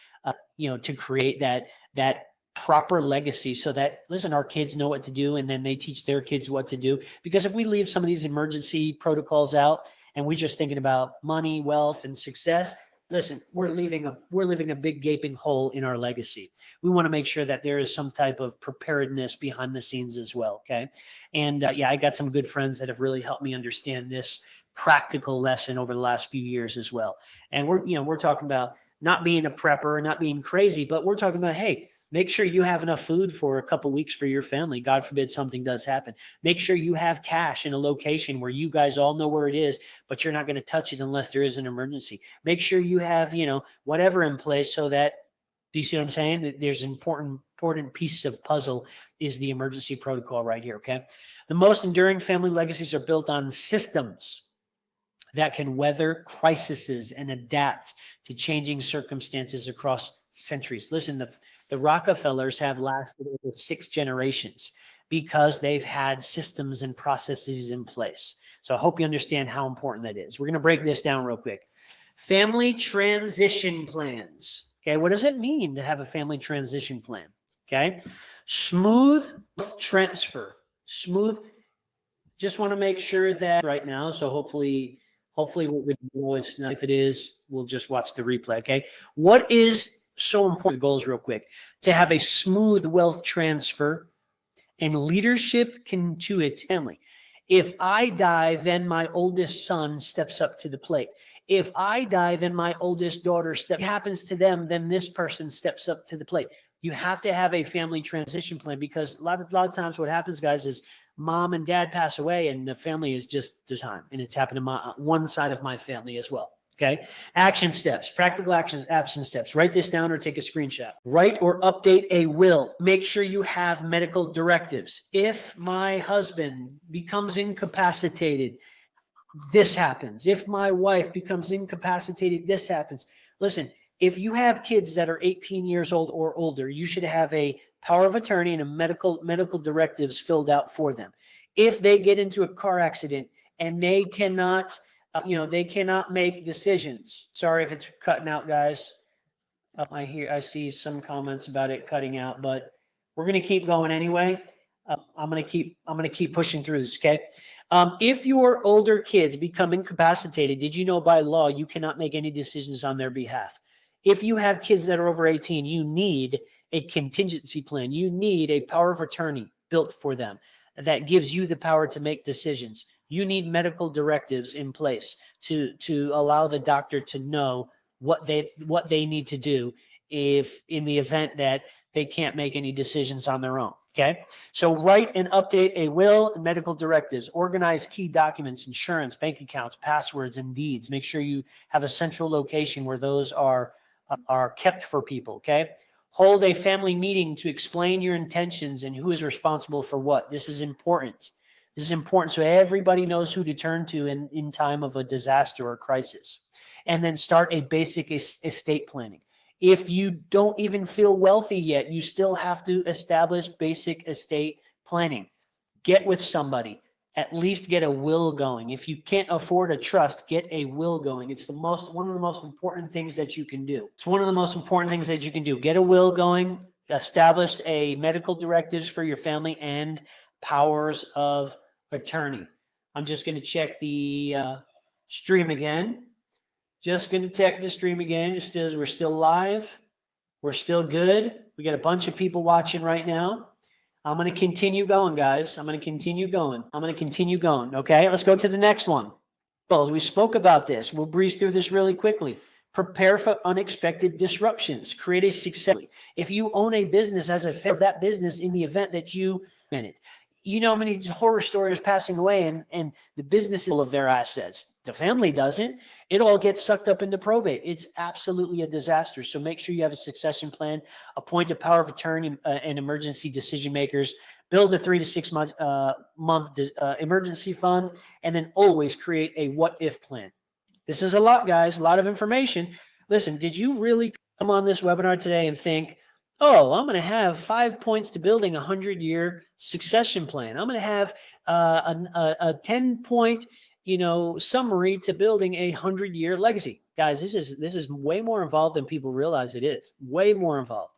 to create that proper legacy, so that, listen, our kids know what to do, and then they teach their kids what to do. Because if we leave some of these emergency protocols out and we're just thinking about money, wealth, and success, listen, we're leaving a big gaping hole in our legacy. We want to make sure that there is some type of preparedness behind the scenes as well. Okay. And I got some good friends that have really helped me understand this practical lesson over the last few years as well. And we're talking about not being a prepper, not being crazy, but we're talking about, hey, make sure you have enough food for a couple weeks for your family. God forbid something does happen. Make sure you have cash in a location where you guys all know where it is, but you're not going to touch it unless there is an emergency. Make sure you have, whatever in place, so that, do you see what I'm saying? There's important piece of puzzle is the emergency protocol right here, okay? The most enduring family legacies are built on systems that can weather crises and adapt to changing circumstances across centuries. Listen, the Rockefellers have lasted over 6 generations because they've had systems and processes in place. So I hope you understand how important that is. We're going to break this down real quick. Family transition plans. Okay, what does it mean to have a family transition plan? Okay, smooth transfer. Smooth. Just want to make sure that right now, so hopefully what we know is not. If it is, we'll just watch the replay, okay? What is so important, the goals real quick, to have a smooth wealth transfer and leadership to its family. If I die, then my oldest son steps up to the plate. If I die, then my oldest daughter steps. If it happens to them, then this person steps up to the plate. You have to have a family transition plan, because a lot of times what happens, guys, is mom and dad pass away and the family is just the time. And it's happened to one side of my family as well. Okay. Action steps, practical action steps. Write this down or take a screenshot. Write or update a will. Make sure you have medical directives. If my husband becomes incapacitated, this happens. If my wife becomes incapacitated, this happens. Listen, if you have kids that are 18 years old or older, you should have a power of attorney and a medical directives filled out for them. If they get into a car accident and they cannot make decisions. Sorry if it's cutting out, guys. I see some comments about it cutting out, but we're going to keep going anyway. I'm going to keep pushing through this. Okay. If your older kids become incapacitated, did you know by law you cannot make any decisions on their behalf? If you have kids that are over 18, you need a contingency plan. You need a power of attorney built for them that gives you the power to make decisions. You need medical directives in place to allow the doctor to know what they need to do if in the event that they can't make any decisions on their own. Okay. So write and update a will and medical directives. Organize key documents, insurance, bank accounts, passwords, and deeds. Make sure you have a central location where those are kept for people. Okay. Hold a family meeting to explain your intentions and who is responsible for what. This is important. This is important so everybody knows who to turn to in time of a disaster or crisis. And then start a basic estate planning. If you don't even feel wealthy yet, you still have to establish basic estate planning. Get with somebody. At least get a will going. If you can't afford a trust, get a will going. It's one of the most important things that you can do. It's one of the most important things that you can do. Get a will going, establish a medical directives for your family, and powers of attorney. I'm just going to check the stream again. Just going to check the stream again. We're still live. We're still good. We got a bunch of people watching right now. I'm going to continue going, guys. I'm going to continue going. Okay, let's go to the next one. Well, we spoke about this. We'll breeze through this really quickly. Prepare for unexpected disruptions. Create a success. If you own a business as a fan of that business in the event that you in it. You know how many horror stories passing away and the business is full of their assets. The family doesn't. It all gets sucked up into probate. It's absolutely a disaster. So make sure you have a succession plan, appoint a power of attorney and emergency decision makers, build a 3 to 6 month emergency fund, and then always create a what if plan. This is a lot, guys, a lot of information. Listen, did you really come on this webinar today and think, oh, I'm going to have 5 points to building a 100-year succession plan. I'm going to have a 10-point, summary to building a 100-year legacy. Guys, this is way more involved than people realize it is. Way more involved.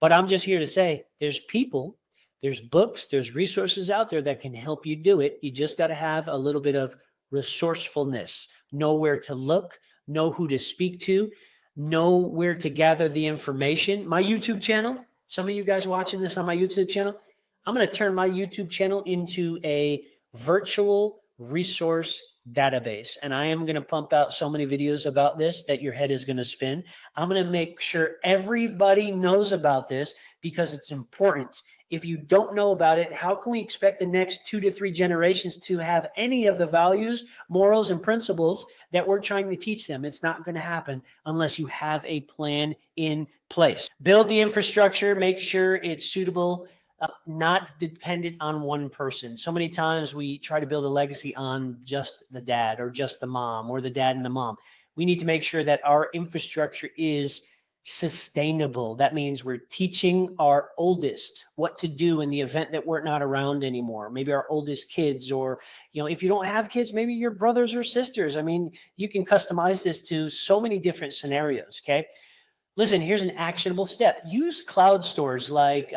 But I'm just here to say there's people, there's books, there's resources out there that can help you do it. You just got to have a little bit of resourcefulness, know where to look, know who to speak to, know where to gather the information. My YouTube channel, some of you guys watching this on my YouTube channel, I'm going to turn my YouTube channel into a virtual resource database. And I am going to pump out so many videos about this that your head is going to spin. I'm going to make sure everybody knows about this because it's important. If you don't know about it, how can we expect the next 2 to 3 generations to have any of the values, morals, and principles that we're trying to teach them? It's not going to happen unless you have a plan in place. Build the infrastructure, make sure it's suitable, not dependent on one person. So many times we try to build a legacy on just the dad or just the mom or the dad and the mom. We need to make sure that our infrastructure is sustainable. That means we're teaching our oldest what to do in the event that we're not around anymore. Maybe our oldest kids, or, if you don't have kids, maybe your brothers or sisters. I mean, you can customize this to so many different scenarios. Okay. Listen, here's an actionable step. Use cloud stores like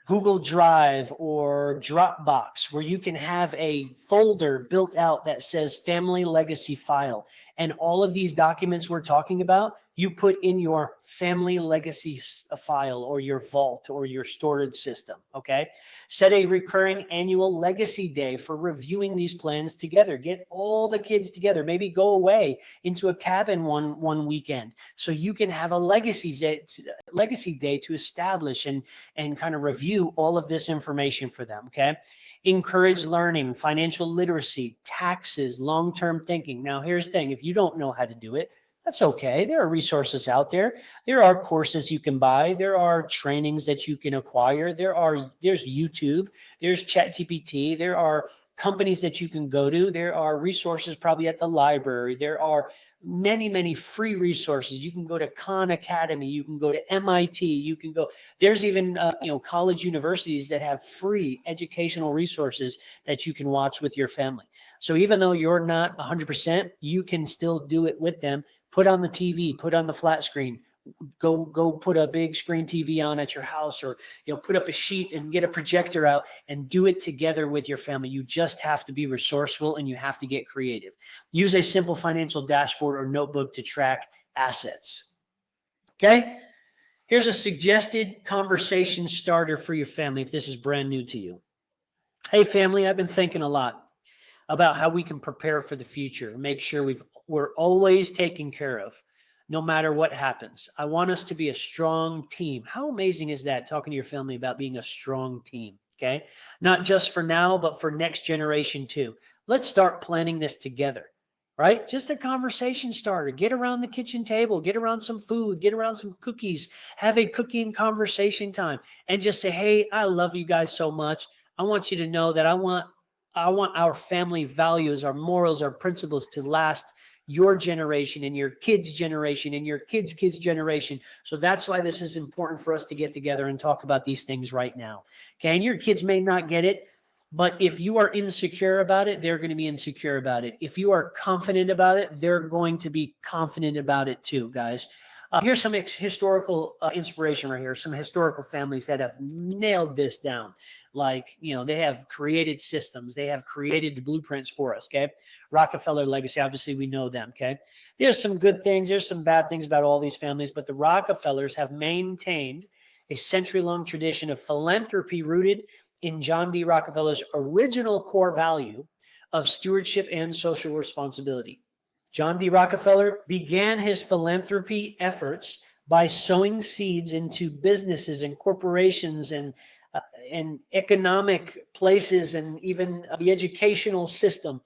Google Drive or Dropbox, where you can have a folder built out that says family legacy file. And all of these documents we're talking about, you put in your family legacy file or your vault or your storage system, okay? Set a recurring annual legacy day for reviewing these plans together. Get all the kids together. Maybe go away into a cabin one weekend so you can have a legacy day to establish and kind of review all of this information for them, okay? Encourage learning, financial literacy, taxes, long-term thinking. Now, here's the thing. If you don't know how to do it, that's okay. There are resources out there. There are courses you can buy. There are trainings that you can acquire. There's YouTube. There's ChatGPT. There are companies that you can go to. There are resources probably at the library. There are many, many free resources. You can go to Khan Academy. You can go to MIT. You can go. There's even college universities that have free educational resources that you can watch with your family. So even though you're not 100%, you can still do it with them. Put on the TV, put on the flat screen, go put a big screen TV on at your house, or put up a sheet and get a projector out and do it together with your family. You just have to be resourceful and you have to get creative. Use a simple financial dashboard or notebook to track assets. Okay? Here's a suggested conversation starter for your family if this is brand new to you. Hey family, I've been thinking a lot about how we can prepare for the future, make sure we're always taken care of, no matter what happens. I want us to be a strong team. How amazing is that, talking to your family about being a strong team, okay? Not just for now, but for next generation too. Let's start planning this together, right? Just a conversation starter. Get around the kitchen table, get around some food, get around some cookies, have a cookie and conversation time, and just say, hey, I love you guys so much. I want you to know that I want our family values, our morals, our principles to last your generation and your kids' generation and your kids' kids' generation. So that's why this is important for us to get together and talk about these things right now. Okay, and your kids may not get it, but if you are insecure about it, they're going to be insecure about it. If you are confident about it, they're going to be confident about it too, guys. Here's some historical inspiration right here. Some historical families that have nailed this down. Like, they have created systems. They have created blueprints for us, okay? Rockefeller legacy, obviously we know them, okay? There's some good things. There's some bad things about all these families, but the Rockefellers have maintained a century-long tradition of philanthropy rooted in John D. Rockefeller's original core value of stewardship and social responsibility. John D. Rockefeller began his philanthropy efforts by sowing seeds into businesses and corporations and economic places and even the educational system.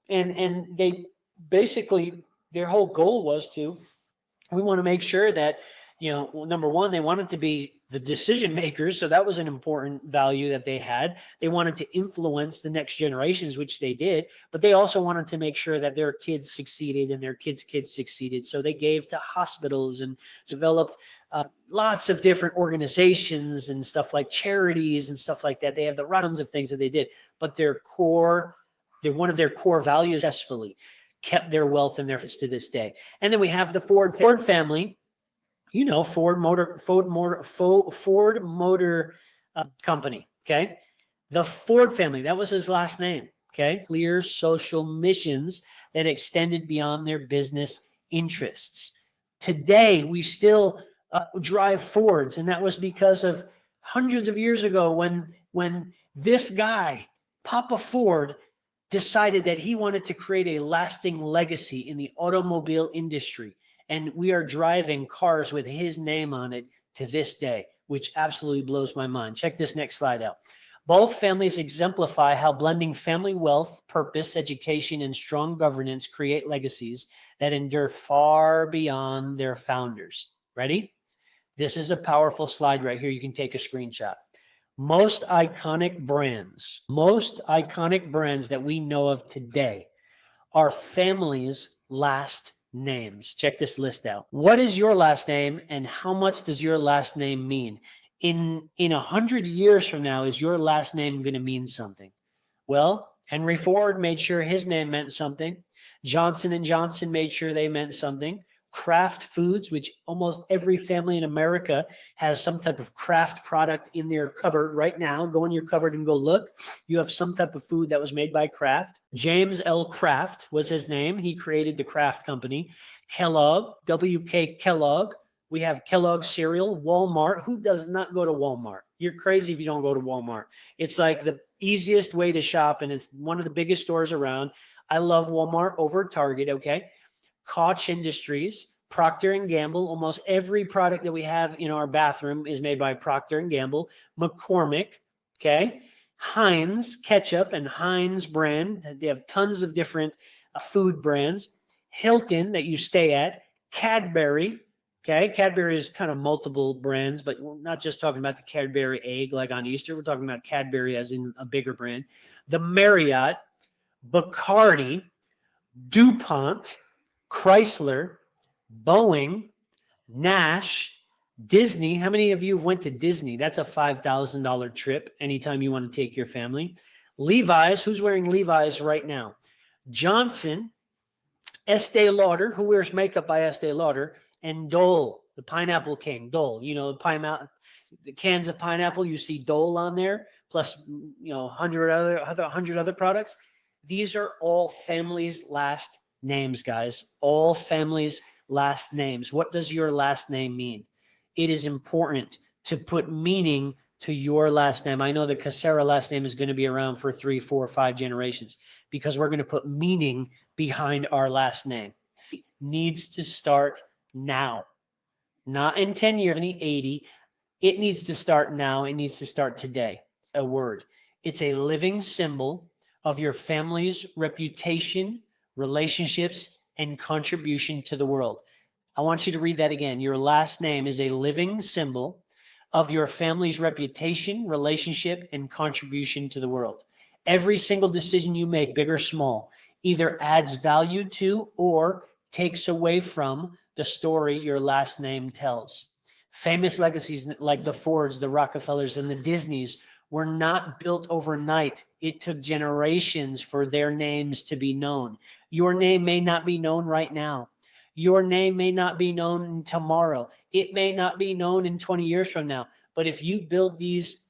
And they basically, their whole goal was we want to make sure that, number one, they wanted to be the decision makers. So that was an important value that they had. They wanted to influence the next generations, which they did, but they also wanted to make sure that their kids succeeded and their kids' kids succeeded. So they gave to hospitals and developed lots of different organizations and stuff like charities and stuff like that. They have the tons of things that they did, but one of their core values successfully kept their wealth in their hands to this day. And then we have the Ford family. You know, Ford Motor Company. Okay, the Ford family, that was his last name. Okay, clear social missions that extended beyond their business interests. Today, we still drive Fords, and that was because of hundreds of years ago when this guy, Papa Ford, decided that he wanted to create a lasting legacy in the automobile industry. And we are driving cars with his name on it to this day, which absolutely blows my mind. Check this next slide out. Both families exemplify how blending family wealth, purpose, education, and strong governance create legacies that endure far beyond their founders. Ready? This is a powerful slide right here. You can take a screenshot. Most iconic brands that we know of today are families' last names. Check this list out. What is your last name and how much does your last name mean? In 100 years from now, is your last name going to mean something? Well, Henry Ford made sure his name meant something. Johnson & Johnson made sure they meant something. Kraft Foods, which almost every family in America has some type of Kraft product in their cupboard right now. Go in your cupboard and go look. You have some type of food that was made by Kraft. James L. Kraft was his name. He created the Kraft Company. Kellogg, W.K. Kellogg. We have Kellogg cereal. Walmart. Who does not go to Walmart? You're crazy if you don't go to Walmart. It's like the easiest way to shop, and it's one of the biggest stores around. I love Walmart over Target, okay? Koch Industries, Procter & Gamble. Almost every product that we have in our bathroom is made by Procter & Gamble. McCormick, okay? Heinz ketchup and Heinz brand. They have tons of different food brands. Hilton that you stay at. Cadbury, okay? Cadbury is kind of multiple brands, but we're not just talking about the Cadbury egg like on Easter. We're talking about Cadbury as in a bigger brand. The Marriott, Bacardi, DuPont, Chrysler, Boeing, Nash, Disney. How many of you went to Disney? That's a $5,000 trip anytime you want to take your family. Levi's. Who's wearing Levi's right now? Johnson, Estee Lauder. Who wears makeup by Estee Lauder? And Dole, the Pineapple King. Dole. You know, the cans of pineapple, you see Dole on there, plus 100 other products. These are all families' last names, guys. All families' last names. What does your last name mean? It is important to put meaning to your last name. I know the Casera last name is going to be around for 3, 4, 5 generations because we're going to put meaning behind our last name. It needs to start now, not in 10 years, 80. It needs to start now. It needs to start today. A word. It's a living symbol of your family's reputation, relationships, and contribution to the world. I want you to read that again. Your last name is a living symbol of your family's reputation, relationship, and contribution to the world. Every single decision you make, big or small, either adds value to or takes away from the story your last name tells. Famous legacies like the Fords, the Rockefellers, and the Disneys were not built overnight. It took generations for their names to be known. Your name may not be known right now. Your name may not be known tomorrow. It may not be known in 20 years from now. But if you build these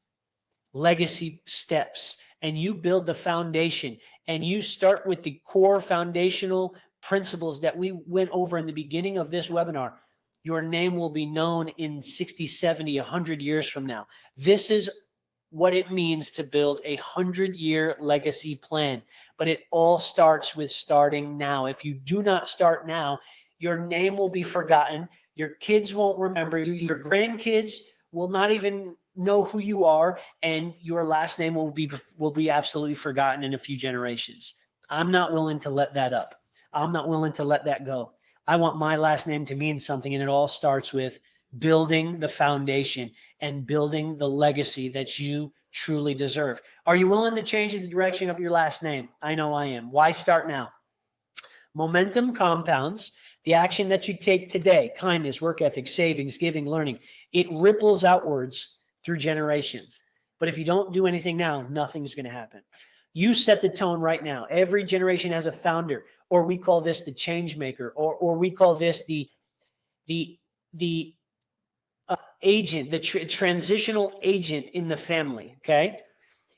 legacy steps and you build the foundation and you start with the core foundational principles that we went over in the beginning of this webinar, your name will be known in 60, 70, 100 years from now. This is what it means to build a 100-year legacy plan. But it all starts with starting now. If you do not start now, your name will be forgotten. Your kids won't remember you. Your grandkids will not even know who you are, and your last name will be absolutely forgotten in a few generations. I'm not willing to let that up. I'm not willing to let that go. I want my last name to mean something, and it all starts with building the foundation and building the legacy that you truly deserve. Are you willing to change the direction of your last name? I know I am. Why start now? Momentum compounds. The action that you take today, kindness, work ethic, savings, giving, learning, it ripples outwards through generations. But if you don't do anything now, nothing's going to happen. You set the tone right now. Every generation has a founder, or we call this the change maker, or we call this the agent, the transitional agent in the family. Okay.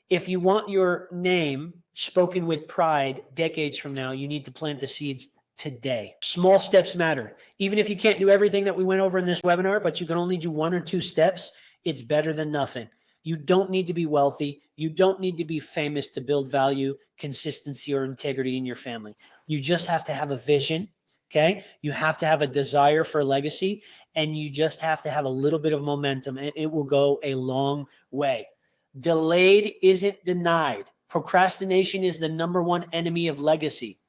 If you want your name spoken with pride decades from now, you need to plant the seeds today. Small steps matter. Even if you can't do everything that we went over in this webinar, but you can only do 1 or 2 steps, it's better than nothing. You don't need to be wealthy. You don't need to be famous to build value, consistency, or integrity in your family. You just have to have a vision, okay? You have to have a desire for a legacy, and you just have to have a little bit of momentum, and it will go a long way. Delayed isn't denied. Procrastination is the #1 enemy of legacy.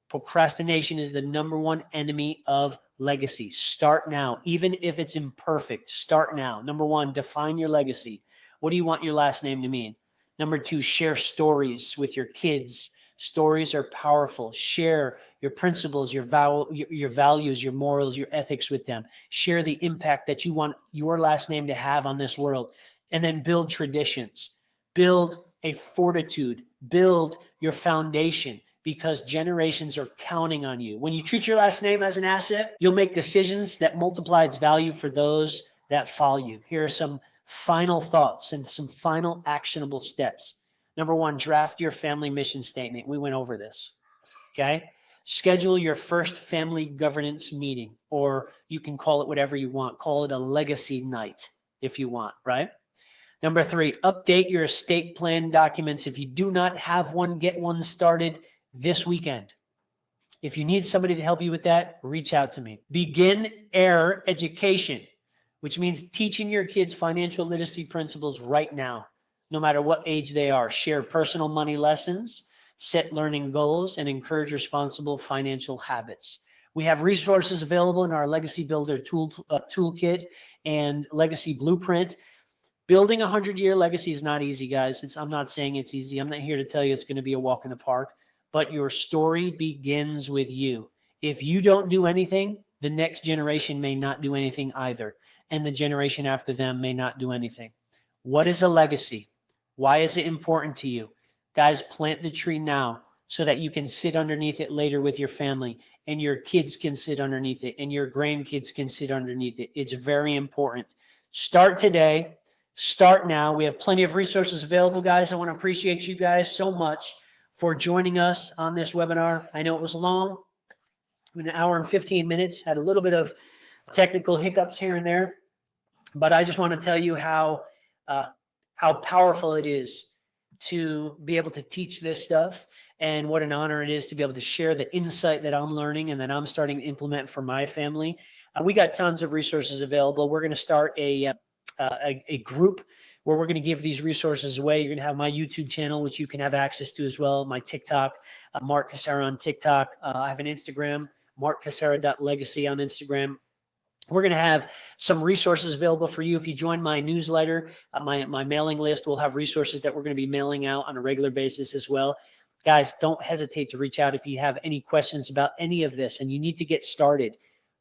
Procrastination is the #1 enemy of legacy. Start now. Even if it's imperfect, start now. #1, define your legacy. What do you want your last name to mean? #2, share stories with your kids. Stories are powerful. Share your principles, your values, your morals, your ethics with them. Share the impact that you want your last name to have on this world. And then build traditions. Build a fortitude. Build your foundation, because generations are counting on you. When you treat your last name as an asset, you'll make decisions that multiply its value for those that follow you. Here are some final thoughts and some final actionable steps. #1, draft your family mission statement. We went over this, okay? Schedule your first family governance meeting, or you can call it whatever you want. Call it a legacy night if you want, right? #3, update your estate plan documents. If you do not have one, get one started this weekend. If you need somebody to help you with that, reach out to me. Begin heir education, which means teaching your kids financial literacy principles right now, no matter what age they are. Share personal money lessons, set learning goals, and encourage responsible financial habits. We have resources available in our Legacy Builder toolkit and Legacy Blueprint. Building a 100-year legacy is not easy, guys. I'm not saying it's easy. I'm not here to tell you it's going to be a walk in the park, but your story begins with you. If you don't do anything, the next generation may not do anything either, and the generation after them may not do anything. What is a legacy? Why is it important to you? Guys, plant the tree now so that you can sit underneath it later with your family, and your kids can sit underneath it, and your grandkids can sit underneath it. It's very important. Start today. Start now. We have plenty of resources available, guys. I want to appreciate you guys so much for joining us on this webinar. I know it was long, 1 hour and 15 minutes, had a little bit of technical hiccups here and there, but I just want to tell you how powerful it is to be able to teach this stuff, and what an honor it is to be able to share the insight that I'm learning and that I'm starting to implement for my family. We got tons of resources available. We're going to start a group where we're going to give these resources away. You're going to have my YouTube channel, which you can have access to as well. My TikTok, Mark Cassara on TikTok. I have an Instagram, markcassara.legacy on Instagram. We're going to have some resources available for you. If you join my newsletter, my mailing list, we'll have resources that we're going to be mailing out on a regular basis as well. Guys, don't hesitate to reach out if you have any questions about any of this and you need to get started.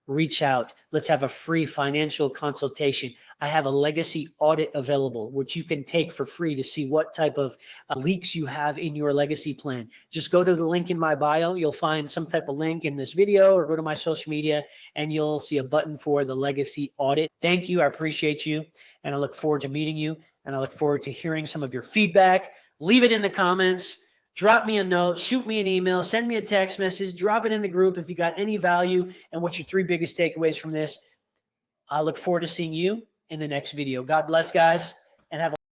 Reach out. Let's have a free financial consultation. I have a legacy audit available, which you can take for free to see what type of leaks you have in your legacy plan. Just go to the link in my bio. You'll find some type of link in this video, or go to my social media and you'll see a button for the legacy audit. Thank you. I appreciate you. And I look forward to meeting you. And I look forward to hearing some of your feedback. Leave it in the comments. Drop me a note, shoot me an email, send me a text message, drop it in the group if you got any value and what's your 3 biggest takeaways from this. I look forward to seeing you in the next video. God bless, guys, and have a